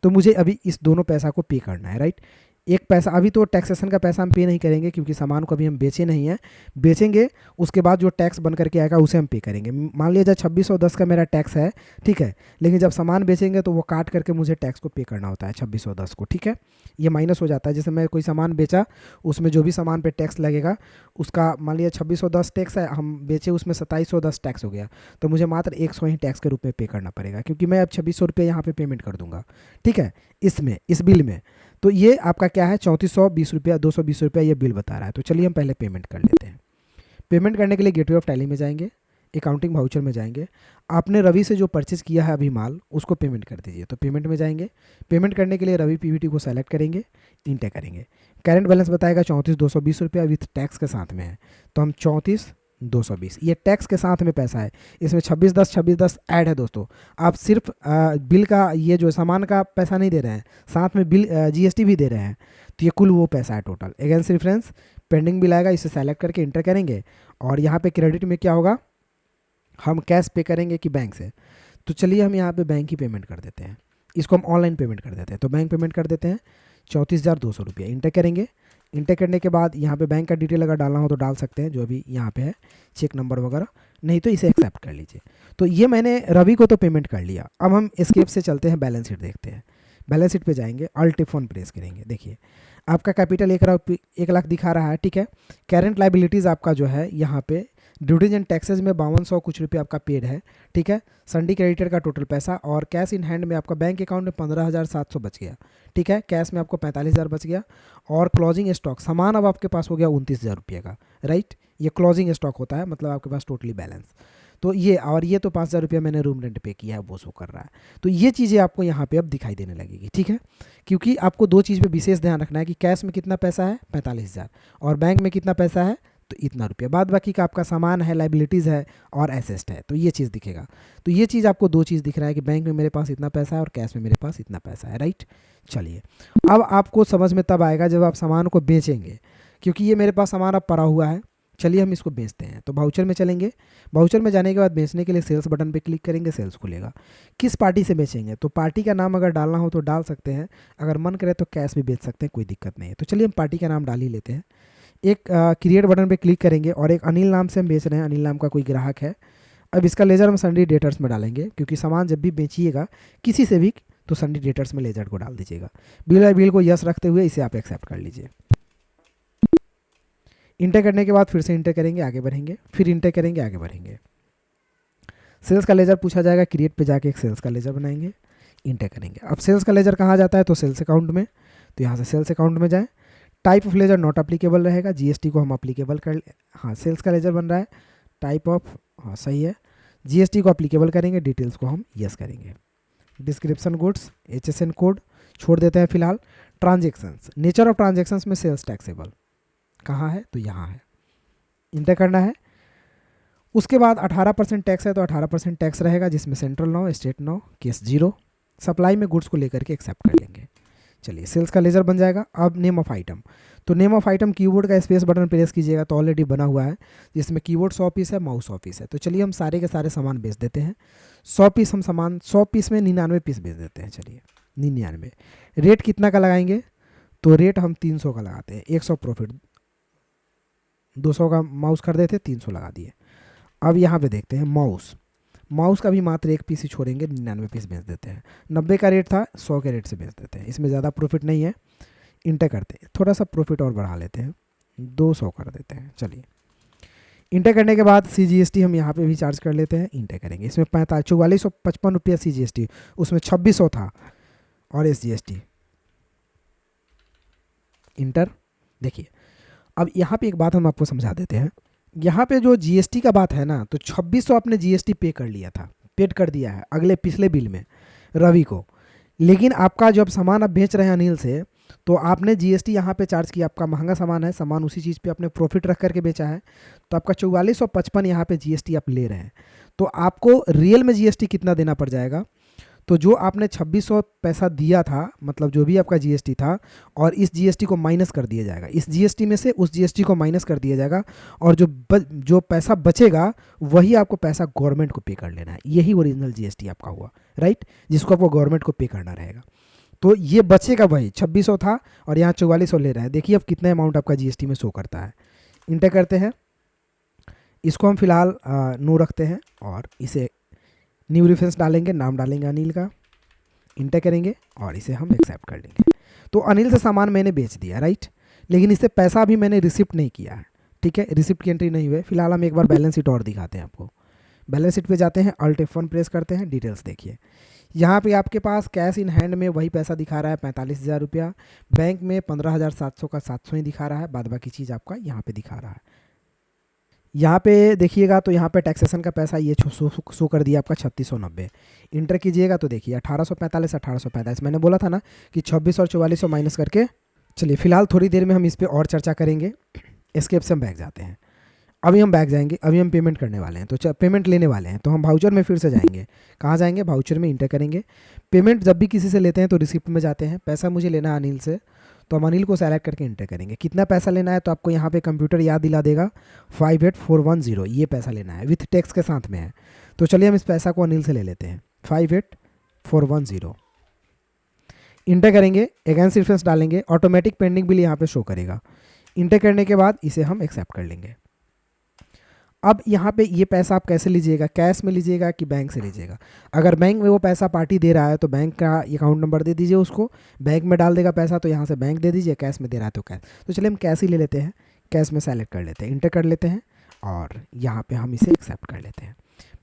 [SPEAKER 1] तो मुझे अभी इस दोनों पैसा को पे करना है, राइट। एक पैसा अभी तो टैक्सेशन का पैसा हम पे नहीं करेंगे, क्योंकि सामान को अभी हम बेचे नहीं हैं, बेचेंगे उसके बाद जो टैक्स बन करके आएगा उसे हम पे करेंगे। मान लिया जाए 2610 का मेरा टैक्स है, ठीक है, लेकिन जब सामान बेचेंगे तो वो काट करके मुझे टैक्स को पे करना होता है 2610 को, ठीक है, ये माइनस हो जाता है। जैसे मैं कोई सामान बेचा, उसमें जो भी सामान पे टैक्स लगेगा उसका मान लिया 2610 टैक्स है, हम बेचे उसमें 2710 टैक्स हो गया, तो मुझे मात्र 100 ही टैक्स के रूप में पे करना पड़ेगा, क्योंकि मैं अब 2600 रुपये यहाँ पे पेमेंट कर दूंगा, ठीक है, इसमें इस बिल में। तो ये आपका क्या है, 3420 रुपया, 220 रुपया ये बिल बता रहा है। तो चलिए हम पहले पेमेंट कर लेते हैं। पेमेंट करने के लिए गेटवे ऑफ टैली में जाएंगे, अकाउंटिंग वाउचर में जाएंगे, आपने रवि से जो परचेज किया है अभी माल उसको पेमेंट कर दीजिए। तो पेमेंट में जाएंगे, पेमेंट करने के लिए रवि PPT को सेलेक्ट करेंगे, इंटर करेंगे। करंट बैलेंस बताएगा 34,220 रुपया विथ टैक्स के साथ में है, तो हम 34,220, ये टैक्स के साथ में पैसा है, इसमें 2610 ऐड है दोस्तों। आप सिर्फ बिल का ये जो सामान का पैसा नहीं दे रहे हैं, साथ में बिल GST भी दे रहे हैं, तो ये कुल वो पैसा है total. Against reference pending bill आएगा, इसे सेलेक्ट करके इंटर करेंगे, और यहाँ पे क्रेडिट में क्या होगा, हम कैश पे करेंगे कि बैंक से। तो चलिए हम यहाँ पे बैंक की पेमेंट कर देते हैं, इसको हम ऑनलाइन पेमेंट कर देते हैं। तो बैंक पेमेंट कर देते हैं 34,200 रुपया, इंटर करेंगे। इंटर करने के बाद यहाँ पे बैंक का डिटेल अगर डालना हो तो डाल सकते हैं, जो अभी यहाँ पे है, चेक नंबर वगैरह, नहीं तो इसे एक्सेप्ट कर लीजिए। तो ये मैंने रवि को तो पेमेंट कर लिया। अब हम एस्केप से चलते हैं, बैलेंस शीट देखते हैं। बैलेंस शीट पे जाएंगे, अल्ट F1 प्रेस करेंगे, देखिए आपका कैपिटल 1 लाख दिखा रहा है, ठीक है। करेंट लाइबिलिटीज़ आपका जो है यहाँ पे ड्यूटीज एंड टैक्सेस में 5200 कुछ रुपये आपका पेड है, ठीक है। संडी क्रेडिटर का टोटल पैसा और कैश इन हैंड में आपका बैंक अकाउंट में 15,700 बच गया, ठीक है। कैश में आपको 45,000 बच गया, और क्लोजिंग स्टॉक सामान अब आपके पास हो गया 29,000 रुपये का, राइट। ये क्लोजिंग स्टॉक होता है, मतलब आपके पास टोटली बैलेंस। तो ये, और ये तो 5,000 रुपया मैंने रूम रेंट पे किया है, वो शो कर रहा है। तो ये चीज़ें आपको यहाँ पे अब दिखाई देने लगेगी, ठीक है। क्योंकि आपको 2 चीज़ पे विशेष ध्यान रखना है कि कैश में कितना पैसा है 45,000, और बैंक में कितना पैसा है तो इतना रुपया, बाद बाकी का आपका सामान है, लाइबिलिटीज़ है और एसेस्ट है, तो ये चीज़ दिखेगा। तो ये चीज़ आपको 2 चीज़ दिख रहा है कि बैंक में मेरे पास इतना पैसा है और कैश में मेरे पास इतना पैसा है, राइट। चलिए अब आपको समझ में तब आएगा जब आप सामान को बेचेंगे, क्योंकि ये मेरे पास सामान अब पड़ा हुआ है। चलिए हम इसको बेचते हैं। तो वाउचर में चलेंगे, वाउचर में जाने के बाद बेचने के लिए सेल्स बटन पे क्लिक करेंगे, सेल्स खुलेगा। किस पार्टी से बेचेंगे, तो पार्टी का नाम अगर डालना हो तो डाल सकते हैं, अगर मन करे तो कैश भी बेच सकते हैं, कोई दिक्कत नहीं है। तो चलिए हम पार्टी का नाम डाल ही लेते हैं। एक क्रिएट बटन पे क्लिक करेंगे, और एक अनिल नाम से हम बेच रहे हैं, अनिल नाम का कोई ग्राहक है। अब इसका लेजर हम संडी डेटर्स में डालेंगे, क्योंकि सामान जब भी बेचिएगा किसी से भी तो संडी डेटर्स में लेजर को डाल दीजिएगा। बिल को यस रखते हुए इसे आप एक्सेप्ट कर लीजिए। इंटर करने के बाद फिर से इंटर करेंगे, आगे बढ़ेंगे, फिर इंटर करेंगे, आगे बढ़ेंगे। सेल्स का लेजर पूछा जाएगा, क्रिएट पे जाके एक सेल्स का लेजर बनाएंगे, इंटर करेंगे। अब सेल्स का लेजर कहाँ जाता है, तो सेल्स अकाउंट में। तो यहाँ से सेल्स अकाउंट में जाएँ, type of ledger not applicable रहेगा, GST को हम अप्लीकेबल कर, हाँ सेल्स का लेजर बन रहा है, टाइप ऑफ, हाँ सही है, GST को अप्लीकेबल करेंगे, डिटेल्स को हम यस करेंगे। डिस्क्रिप्शन गुड्स, HSN कोड छोड़ देते हैं फिलहाल। ट्रांजेक्शंस, नेचर ऑफ ट्रांजेक्शंस में सेल्स टैक्सेबल कहाँ है, तो यहाँ है, इंटर करना है। उसके बाद 18% टैक्स है, तो 18% टैक्स रहेगा, जिसमें सेंट्रल 9, स्टेट 9, केस 0। सप्लाई में गुड्स को लेकर के एक्सेप्ट कर लेंगे। चलिए सेल्स का लेजर बन जाएगा। अब नेम ऑफ आइटम, तो नेम ऑफ आइटम कीबोर्ड का स्पेस बटन प्रेस कीजिएगा, तो ऑलरेडी बना हुआ है, जिसमें कीबोर्ड 100 पीस है, माउस 100 पीस है। तो चलिए हम सारे के सारे सामान बेच देते हैं। 100 पीस हम सामान, 100 पीस में 99 पीस बेच देते हैं। चलिए 99, रेट कितना का लगाएंगे, तो रेट हम 300 का लगाते हैं, 100 प्रॉफिट, 200 का माउस खरीदे थे, 300 लगा दिए। अब यहाँ पे देखते हैं माउस, माउस का भी मात्र 1 पीस ही छोड़ेंगे, 99 पीस बेच देते हैं। 90 का रेट था, 100 के रेट से बेच देते हैं, इसमें ज़्यादा प्रॉफिट नहीं है। इंटर करते हैं, थोड़ा सा प्रॉफिट और बढ़ा लेते हैं, 200 कर देते हैं। चलिए इंटर करने के बाद CGST हम यहाँ पे भी चार्ज कर लेते हैं, इंटर करेंगे। इसमें 4455 रुपया CGST, उसमें 2600 था, और SGST इंटर। देखिए अब यहाँ पे एक बात हम आपको समझा देते हैं यहाँ पे जो जीएसटी का बात है ना, तो 2600 आपने जीएसटी पे कर लिया था, पेड कर दिया है अगले पिछले बिल में रवि को। लेकिन आपका जब सामान आप बेच रहे हैं अनिल से, तो आपने जीएसटी यहाँ पे चार्ज किया, आपका महंगा सामान है, सामान उसी चीज़ पे आपने प्रॉफिट रख करके बेचा है, तो आपका 4455 यहाँ पे जीएसटी आप ले रहे हैं। तो आपको रियल में जीएसटी कितना देना पड़ जाएगा, तो जो आपने 2600 पैसा दिया था, मतलब जो भी आपका जीएसटी था, और इस जीएसटी को माइनस कर दिया जाएगा, इस जीएसटी में से उस जीएसटी को माइनस कर दिया जाएगा, और जो पैसा बचेगा वही आपको पैसा गवर्नमेंट को पे कर लेना है। यही ओरिजिनल जीएसटी आपका हुआ, राइट, जिसको आपको गवर्नमेंट को पे करना रहेगा। तो ये बचेगा वही 2600 था और यहाँ 4400 ले रहे हैं। देखिए अब कितना अमाउंट आपका जीएसटी में शो करता है। इंटर करते हैं, इसको हम फिलहाल नो रखते हैं और इसे न्यू रेफरेंस डालेंगे, नाम डालेंगे अनिल का, इंटर करेंगे और इसे हम एक्सेप्ट कर लेंगे। तो अनिल से सामान मैंने बेच दिया, राइट, लेकिन इससे पैसा अभी मैंने रिसिप्ट नहीं किया है, ठीक है, रिसिप्ट की एंट्री नहीं हुई। फिलहाल हम एक बार बैलेंस शीट और दिखाते हैं आपको। बैलेंस शीट पे जाते हैं, अल्ट F1 प्रेस करते हैं, डिटेल्स देखिए। यहाँ पे आपके पास कैश इन हैंड में वही पैसा दिखा रहा है 45,000 रुपया, बैंक में 15,700 का 700 ही दिखा रहा है, बाद बाकी चीज़ आपका यहाँ पे दिखा रहा है। यहाँ पे देखिएगा तो यहाँ पे टैक्सेशन का पैसा ये शो कर दिया आपका 3690। इंटर कीजिएगा तो देखिए 1845 मैंने बोला था ना कि 26 और 4400 माइनस करके। चलिए फिलहाल थोड़ी देर में हम इस पर और चर्चा करेंगे। एस्केप से हम बैक जाते हैं, अभी हम बैक जाएंगे, अभी हम पेमेंट करने वाले हैं, तो पेमेंट लेने वाले हैं, तो हम वाउचर में फिर से जाएंगे। कहाँ जाएंगे, वाउचर में इंटर करेंगे। पेमेंट जब भी किसी से लेते हैं तो रिसिप्ट में जाते हैं। पैसा मुझे लेना है अनिल से, तो हम अनिल को सेलेक्ट करके इंटर करेंगे। कितना पैसा लेना है तो आपको यहाँ पे कंप्यूटर याद दिला देगा, 58410 ये पैसा लेना है, विथ टैक्स के साथ में है। तो चलिए हम इस पैसा को अनिल से ले लेते हैं, 58410 इंटर करेंगे। अगेंस्ट रेफरेंस डालेंगे, ऑटोमेटिक पेंडिंग बिल यहाँ पे शो करेगा। इंटर करने के बाद इसे हम एक्सेप्ट कर लेंगे। अब यहाँ पे ये पैसा आप कैसे लीजिएगा, कैश में लीजिएगा कि बैंक से लीजिएगा। अगर बैंक में वो पैसा पार्टी दे रहा है तो बैंक का अकाउंट नंबर दे दीजिए उसको, बैंक में डाल देगा पैसा, तो यहाँ से बैंक दे दीजिए। कैश में दे रहा है तो कैश। तो चलिए हम कैश ही ले लेते हैं, कैश में सेलेक्ट कर लेते हैं, इंटर कर लेते हैं और यहाँ पर हम इसे एक्सेप्ट कर लेते हैं।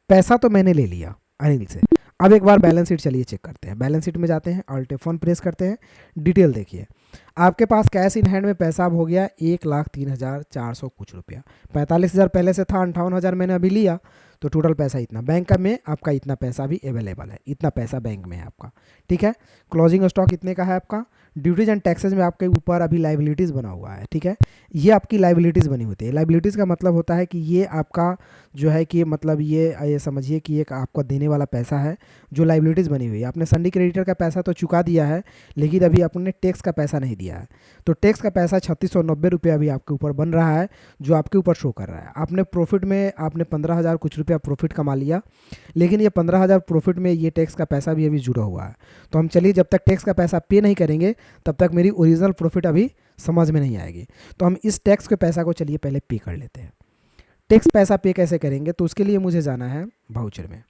[SPEAKER 1] पैसा तो मैंने ले लिया अनिल से। अब एक बार बैलेंस शीट चलिए चेक करते हैं। बैलेंस शीट में जाते हैं, अल्ट F1 प्रेस करते हैं, डिटेल देखिए। आपके पास कैश इन हैंड में पैसा अब हो गया 1,03,400 कुछ रुपया। 45,000 पहले से था, 58,000 मैंने अभी लिया, तो टोटल पैसा इतना। बैंक में आपका इतना पैसा भी अवेलेबल है, इतना पैसा बैंक में है आपका, ठीक है। क्लोजिंग स्टॉक इतने का है आपका। ड्यूटीज एंड टैक्सेस में आपके ऊपर अभी लाइबिलिटीज़ बना हुआ है, ठीक है। ये आपकी लाइबिलिटीज़ बनी होती है। लाइबिलिटीज़ का मतलब होता है कि ये आपका जो है कि मतलब ये समझिए कि एक आपको देने वाला पैसा है जो लाइबिलिटीज़ बनी हुई है। आपने संडी क्रेडिटर का पैसा तो चुका दिया है, लेकिन अभी आपने टैक्स का पैसा नहीं दिया है। तो टैक्स का पैसा 3690 रुपये अभी आपके ऊपर बन रहा है, जो आपके ऊपर शो कर रहा है। आपने प्रॉफिट में आपने 15,000 कुछ रुपया प्रॉफिट कमा लिया, लेकिन ये 15,000 प्रॉफिट में ये टैक्स का पैसा भी अभी जुड़ा हुआ है। तो हम चलिए जब तक टैक्स का पैसा पे नहीं करेंगे तब तक मेरी ओरिजिनल प्रॉफिट अभी समझ में नहीं आएगी। तो हम इस टैक्स के पैसा को चलिए पहले पे कर लेते हैं। टैक्स पैसा पे कैसे करेंगे, तो उसके लिए मुझे जाना है वाउचर में।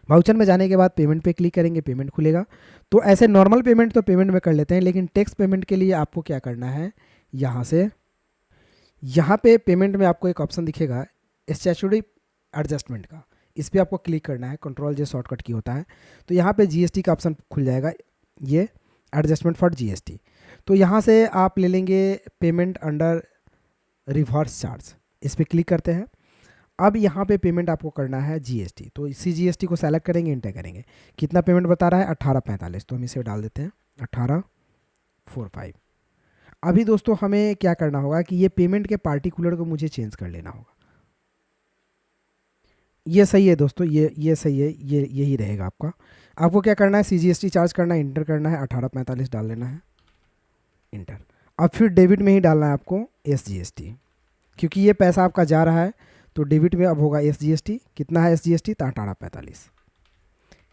[SPEAKER 1] वाउचर में जाने के बाद पेमेंट पे क्लिक करेंगे, पेमेंट खुलेगा। तो ऐसे नॉर्मल पेमेंट तो पेमेंट में कर लेते हैं, लेकिन टैक्स पेमेंट के लिए आपको क्या करना है, यहाँ से यहाँ पे पेमेंट में आपको एक ऑप्शन दिखेगा स्टैट्यूटरी एडजस्टमेंट का, इस पर आपको क्लिक करना है। कंट्रोल जे शॉर्टकट की होता है। तो यहाँ पे जीएसटी का ऑप्शन खुल जाएगा, ये एडजस्टमेंट फॉर जीएसटी। तो यहाँ से आप ले लेंगे पेमेंट अंडर रिवर्स चार्ज, इस पर क्लिक करते हैं। अब यहाँ पे पेमेंट आपको करना है जीएसटी, तो इसी जीएसटी को सेलेक्ट करेंगे, इंटर करेंगे। कितना पेमेंट बता रहा है, 1845, तो हम इसे डाल देते हैं 1845। अभी दोस्तों हमें क्या करना होगा कि ये पेमेंट के पार्टिकुलर को मुझे चेंज कर लेना होगा। ये सही है दोस्तों, ये सही है, ये यही रहेगा आपका। आपको क्या करना है, सीजीएसटी चार्ज करना है, इंटर करना है, 1845 डाल लेना है, इंटर। अब फिर डेबिट में ही डालना है आपको एसजीएसटी, क्योंकि ये पैसा आपका जा रहा है, तो डेबिट में अब होगा एसजीएसटी। कितना है एसजीएसटी, तो 1845,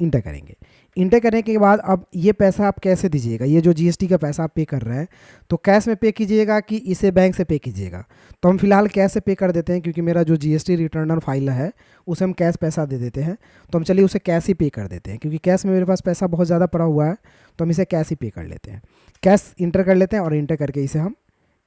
[SPEAKER 1] इंटर करेंगे। इंटर करने के बाद अब ये पैसा आप कैसे दीजिएगा, ये जो जीएसटी का पैसा आप पे कर रहे हैं, तो कैश में पे कीजिएगा कि इसे बैंक से पे कीजिएगा। तो हम फिलहाल कैश से पे कर देते हैं, क्योंकि मेरा जो जीएसटी रिटर्नर फाइल है उसे हम कैश पैसा दे देते हैं। तो हम चलिए उसे कैश ही पे कर देते हैं, क्योंकि कैश में मेरे पास पैसा बहुत ज़्यादा पड़ा हुआ है, तो हम इसे कैश ही पे कर लेते हैं। कैश इंटर कर लेते हैं और इंटर करके इसे हम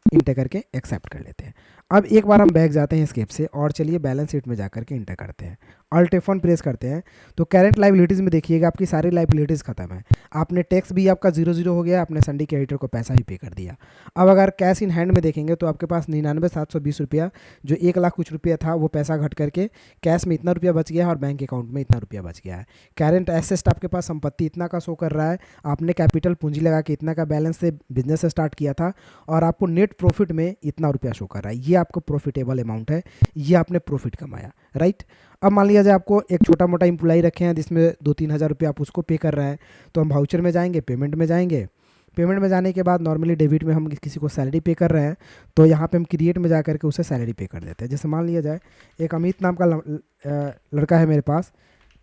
[SPEAKER 1] इंटर करके एक्सेप्ट कर लेते हैं। अब एक बार हम बैक जाते हैं स्केप से और चलिए बैलेंस शीट में जाकर के इंटर करते हैं, अल्ट F1 प्रेस करते हैं। तो करेंट लाइबिलिटीज़ में देखिएगा आपकी सारी लाइबिलिटीज़ खत्म है। आपने टैक्स भी आपका 0 0 हो गया, आपने संडे के एडिटर को पैसा भी पे कर दिया। अब अगर कैश इन हैंड में देखेंगे तो आपके पास 99,720 रुपया, जो 1 लाख कुछ रुपया था, वो पैसा घट करके कैश में इतना रुपया बच गया है और बैंक अकाउंट में इतना रुपया बच गया है। करेंट एसेट आपके पास संपत्ति इतना का शो कर रहा है, आपने कैपिटल पूंजी लगा के इतना का बैलेंस से बिजनेस स्टार्ट किया था और आपको नेट प्रॉफिट में इतना रुपया शो कर रहा है। ये आपको प्रॉफिटेबल अमाउंट है, ये आपने प्रॉफिट कमाया, राइट। अब मान लिया जाए आपको एक छोटा मोटा एम्प्लॉई रखे हैं जिसमें 2-3 हज़ार रुपये आप उसको पे कर रहे हैं, तो हम वाउचर में जाएंगे, पेमेंट में जाएंगे। पेमेंट में जाने के बाद नॉर्मली डेबिट में हम किसी को सैलरी पे कर रहे हैं, तो यहाँ पे हम क्रिएट में जा करके उसे सैलरी पे कर देते हैं। जैसे मान लिया जाए एक अमित नाम का लड़का है मेरे पास,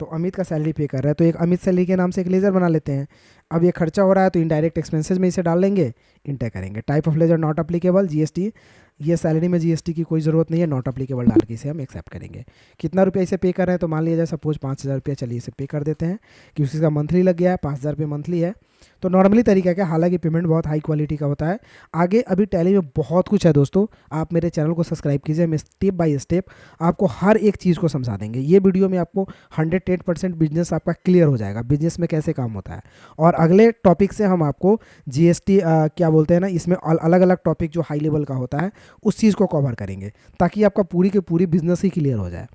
[SPEAKER 1] तो अमित का सैलरी पे कर रहा है, तो एक अमित सैलरी के नाम से एक लेजर बना लेते हैं। अब ये खर्चा हो रहा है तो इनडायरेक्ट एक्सपेंसेस में इसे डाल लेंगे, इंटर करेंगे। Type of ledger not applicable, GST, ये सैलरी में जीएसटी की कोई ज़रूरत नहीं है, नॉट अप्लीकेबल डाल के इसे हम एक्सेप्ट करेंगे। कितना रुपया इसे पे कर रहे हैं, तो मान लिया जाए सपोज 5,000 रुपया, चलिए इसे पे कर देते हैं क्योंकि इसका मंथली लग गया है, 5,000 रुपये मंथली है। तो नॉर्मली तरीका क्या, हालांकि पेमेंट बहुत हाई क्वालिटी का होता है। आगे अभी टैली में बहुत कुछ है दोस्तों, आप मेरे चैनल को सब्सक्राइब कीजिए, मैं स्टेप बाय स्टेप आपको हर एक चीज़ को समझा देंगे। ये वीडियो में आपको 110% बिजनेस आपका क्लियर हो जाएगा, बिजनेस में कैसे काम होता है। और अगले टॉपिक से हम आपको जीएसटी क्या बोलते हैं ना, इसमें अलग अलग टॉपिक जो हाई लेवल का होता है उस चीज़ को कवर करेंगे ताकि आपका पूरी की पूरी बिजनेस ही क्लियर हो जाए।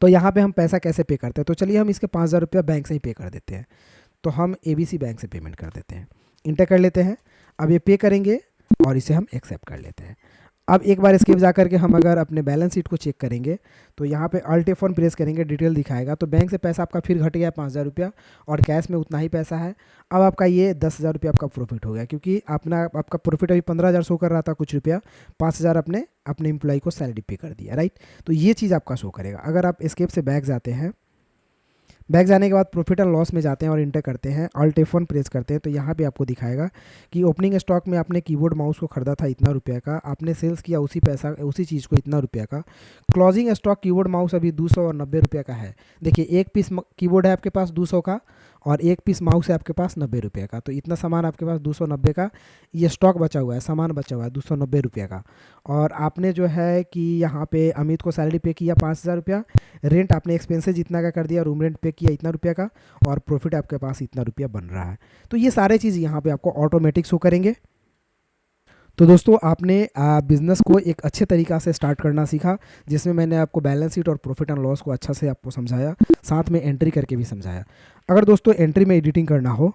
[SPEAKER 1] तो यहाँ पे हम पैसा कैसे पे करते हैं, तो चलिए हम इसके 5,000 रुपया बैंक से ही पे कर देते हैं। तो हम ABC बैंक से पेमेंट कर देते हैं, इंटर कर लेते हैं। अब ये पे करेंगे और इसे हम एक्सेप्ट कर लेते हैं। अब एक बार इसके जा करके हम अगर अपने बैलेंस शीट को चेक करेंगे तो यहाँ पे अल्ट F1 प्रेस करेंगे, डिटेल दिखाएगा। तो बैंक से पैसा आपका फिर घट गया 5,000 रुपया और कैश में उतना ही पैसा है। अब आपका ये 10,000 रुपया आपका प्रॉफिट हो गया क्योंकि आपका प्रॉफिट अभी 15,000 शो कर रहा था कुछ रुपया, 5,000 अपने एम्प्लॉय को सैलरी पे कर दिया, राइट। तो ये चीज़ आपका शो करेगा। अगर आप एस्केप से बैक जाते हैं, बैक जाने के बाद प्रॉफिट एंड लॉस में जाते हैं और इंटर करते हैं, अल्ट F1 प्रेस करते हैं, तो यहाँ पे आपको दिखाएगा कि ओपनिंग स्टॉक में आपने कीबोर्ड माउस को खरीदा था इतना रुपये का, आपने सेल्स किया उसी चीज़ को इतना रुपये का। क्लोजिंग स्टॉक कीबोर्ड माउस अभी 290 रुपये का है। देखिए एक पीस कीबोर्ड है आपके पास 200 का और एक पीस माउस है आपके पास 90 रुपये का, तो इतना सामान आपके पास 290 का ये स्टॉक बचा हुआ है, सामान बचा हुआ है 290 रुपये का। और आपने जो है कि यहाँ पे अमित को सैलरी पे किया 5,000 रुपया, रेंट आपने एक्सपेंसेस इतना का कर दिया, रूम रेंट पे किया इतना रुपया का और प्रॉफिट आपके पास इतना रुपया बन रहा है। तो ये सारे चीज़ यहाँ पे आपको ऑटोमेटिक शो करेंगे। तो दोस्तों आपने बिज़नेस को एक अच्छे तरीक़ा से स्टार्ट करना सीखा, जिसमें मैंने आपको बैलेंस शीट और प्रॉफिट एंड लॉस को अच्छा से आपको समझाया, साथ में एंट्री करके भी समझाया। अगर दोस्तों एंट्री में एडिटिंग करना हो,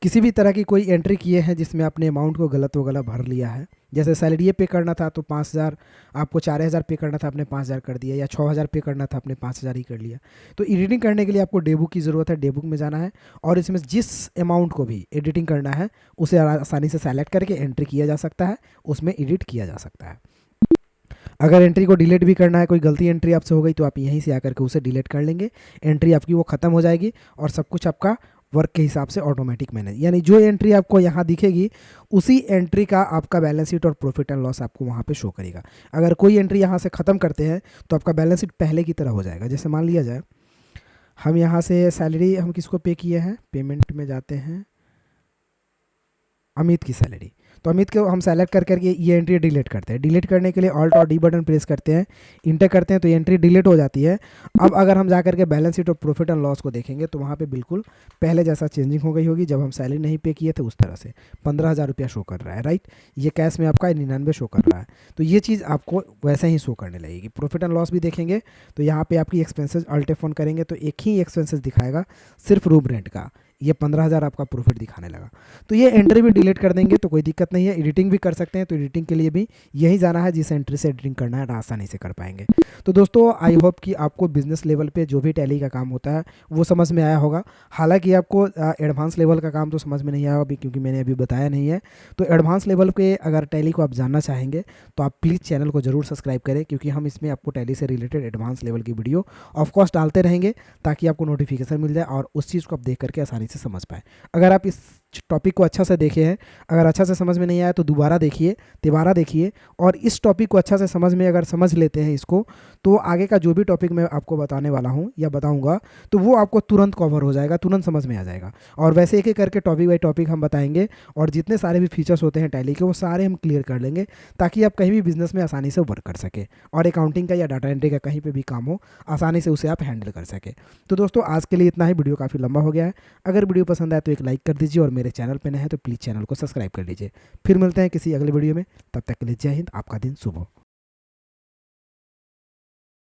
[SPEAKER 1] किसी भी तरह की कोई एंट्री किए हैं जिसमें आपने अमाउंट को गलत भर लिया है, जैसे सैलरी पे करना था तो 5,000 आपको 4,000 पे करना था, आपने 5,000 कर दिया, या 6,000 पे करना था आपने 5,000 ही कर लिया। तो एडिटिंग करने के लिए आपको डेबुक की ज़रूरत है, डेबुक में जाना है और इसमें जिस अमाउंट को भी एडिटिंग करना है उसे आसानी से सेलेक्ट करके एंट्री किया जा सकता है, उसमें एडिट किया जा सकता है। अगर एंट्री को डिलीट भी करना है, कोई गलती एंट्री आपसे हो गई तो आप यहीं से आकर के उसे डिलीट कर लेंगे, एंट्री आपकी वो ख़त्म हो जाएगी और सब कुछ आपका वर्क के हिसाब से ऑटोमेटिक मैनेज, यानी जो एंट्री आपको यहाँ दिखेगी उसी एंट्री का आपका बैलेंस शीट और प्रॉफिट एंड लॉस आपको वहाँ पे शो करेगा। अगर कोई एंट्री यहाँ से ख़त्म करते हैं तो आपका बैलेंस शीट पहले की तरह हो जाएगा। जैसे मान लिया जाए हम यहाँ से सैलरी हम किसको पे किए हैं, पेमेंट में जाते हैं, अमित की सैलरी, तो अमित को हम सेलेक्ट कर करके ये एंट्री डिलीट करते हैं। डिलीट करने के लिए ऑल्ट और डी बटन प्रेस करते हैं, इंटर करते हैं तो ये एंट्री डिलीट हो जाती है। अब अगर हम जा करके बैलेंस शीट और प्रॉफिट एंड लॉस को देखेंगे तो वहाँ पे बिल्कुल पहले जैसा चेंजिंग हो गई होगी, जब हम सैलरी नहीं पे किए थे उस तरह से 15,000 रुपया शो कर रहा है, राइट। ये कैश में आपका 99 शो कर रहा है, तो ये चीज़ आपको वैसे ही शो करने लगेगी। प्रॉफिट एंड लॉस भी देखेंगे तो यहाँ पर आपकी एक्सपेंसेस अल्ट F1 करेंगे तो एक ही एक्सपेंसेस दिखाएगा, सिर्फ रूम रेंट का, ये 15,000 आपका प्रॉफिट दिखाने लगा। तो ये एंट्री भी डिलीट कर देंगे तो कोई दिक्कत नहीं है। एडिटिंग भी कर सकते हैं, तो एडिटिंग के लिए भी यही जाना है, जिस एंट्री से एडिटिंग करना है आसानी से कर पाएंगे। तो दोस्तों आई होप कि आपको बिजनेस लेवल पे जो भी टैली का काम होता है वो समझ में आया होगा। हालांकि आपको एडवांस लेवल का काम तो समझ में नहीं आया अभी, क्योंकि मैंने अभी बताया नहीं है। तो एडवांस लेवल पे अगर टैली को आप जानना चाहेंगे तो आप प्लीज़ चैनल को ज़रूर सब्सक्राइब करें, क्योंकि हम इसमें आपको टैली से रिलेटेड एडवांस लेवल की वीडियो ऑफकोर्स डालते रहेंगे ताकि आपको नोटिफिकेशन मिल जाए और उस चीज़ को आप देख करके आसानी से समझ पाएँ। अगर आप इस टॉपिक को अच्छा से देखे हैं। अगर अच्छा से समझ में नहीं आया तो दोबारा देखिए, तिबारा देखिए, और इस टॉपिक को अच्छा से समझ में अगर समझ लेते हैं इसको, तो आगे का जो भी टॉपिक मैं आपको बताने वाला हूँ या बताऊँगा तो वो आपको तुरंत कवर हो जाएगा, तुरंत समझ में आ जाएगा। और वैसे एक एक करके टॉपिक बाई टॉपिक हम बताएंगे, और जितने सारे भी फीचर्स होते हैं टैली के वो सारे हम क्लियर कर लेंगे, ताकि आप कहीं भी बिजनेस में आसानी से वर्क कर सके, और अकाउंटिंग का या डाटा एंट्री का कहीं पे भी काम हो आसानी से उसे आप हैंडल कर सके। तो दोस्तों आज के लिए इतना ही, वीडियो काफ़ी लंबा हो गया है। अगर वीडियो पसंद आए तो एक लाइक कर दीजिए, और मेरे चैनल पर नए हैं तो प्लीज़ चैनल को सब्सक्राइब कर लीजिए। फिर मिलते हैं किसी अगले वीडियो में, तब तक के लिए जय हिंद, आपका दिन शुभ हो।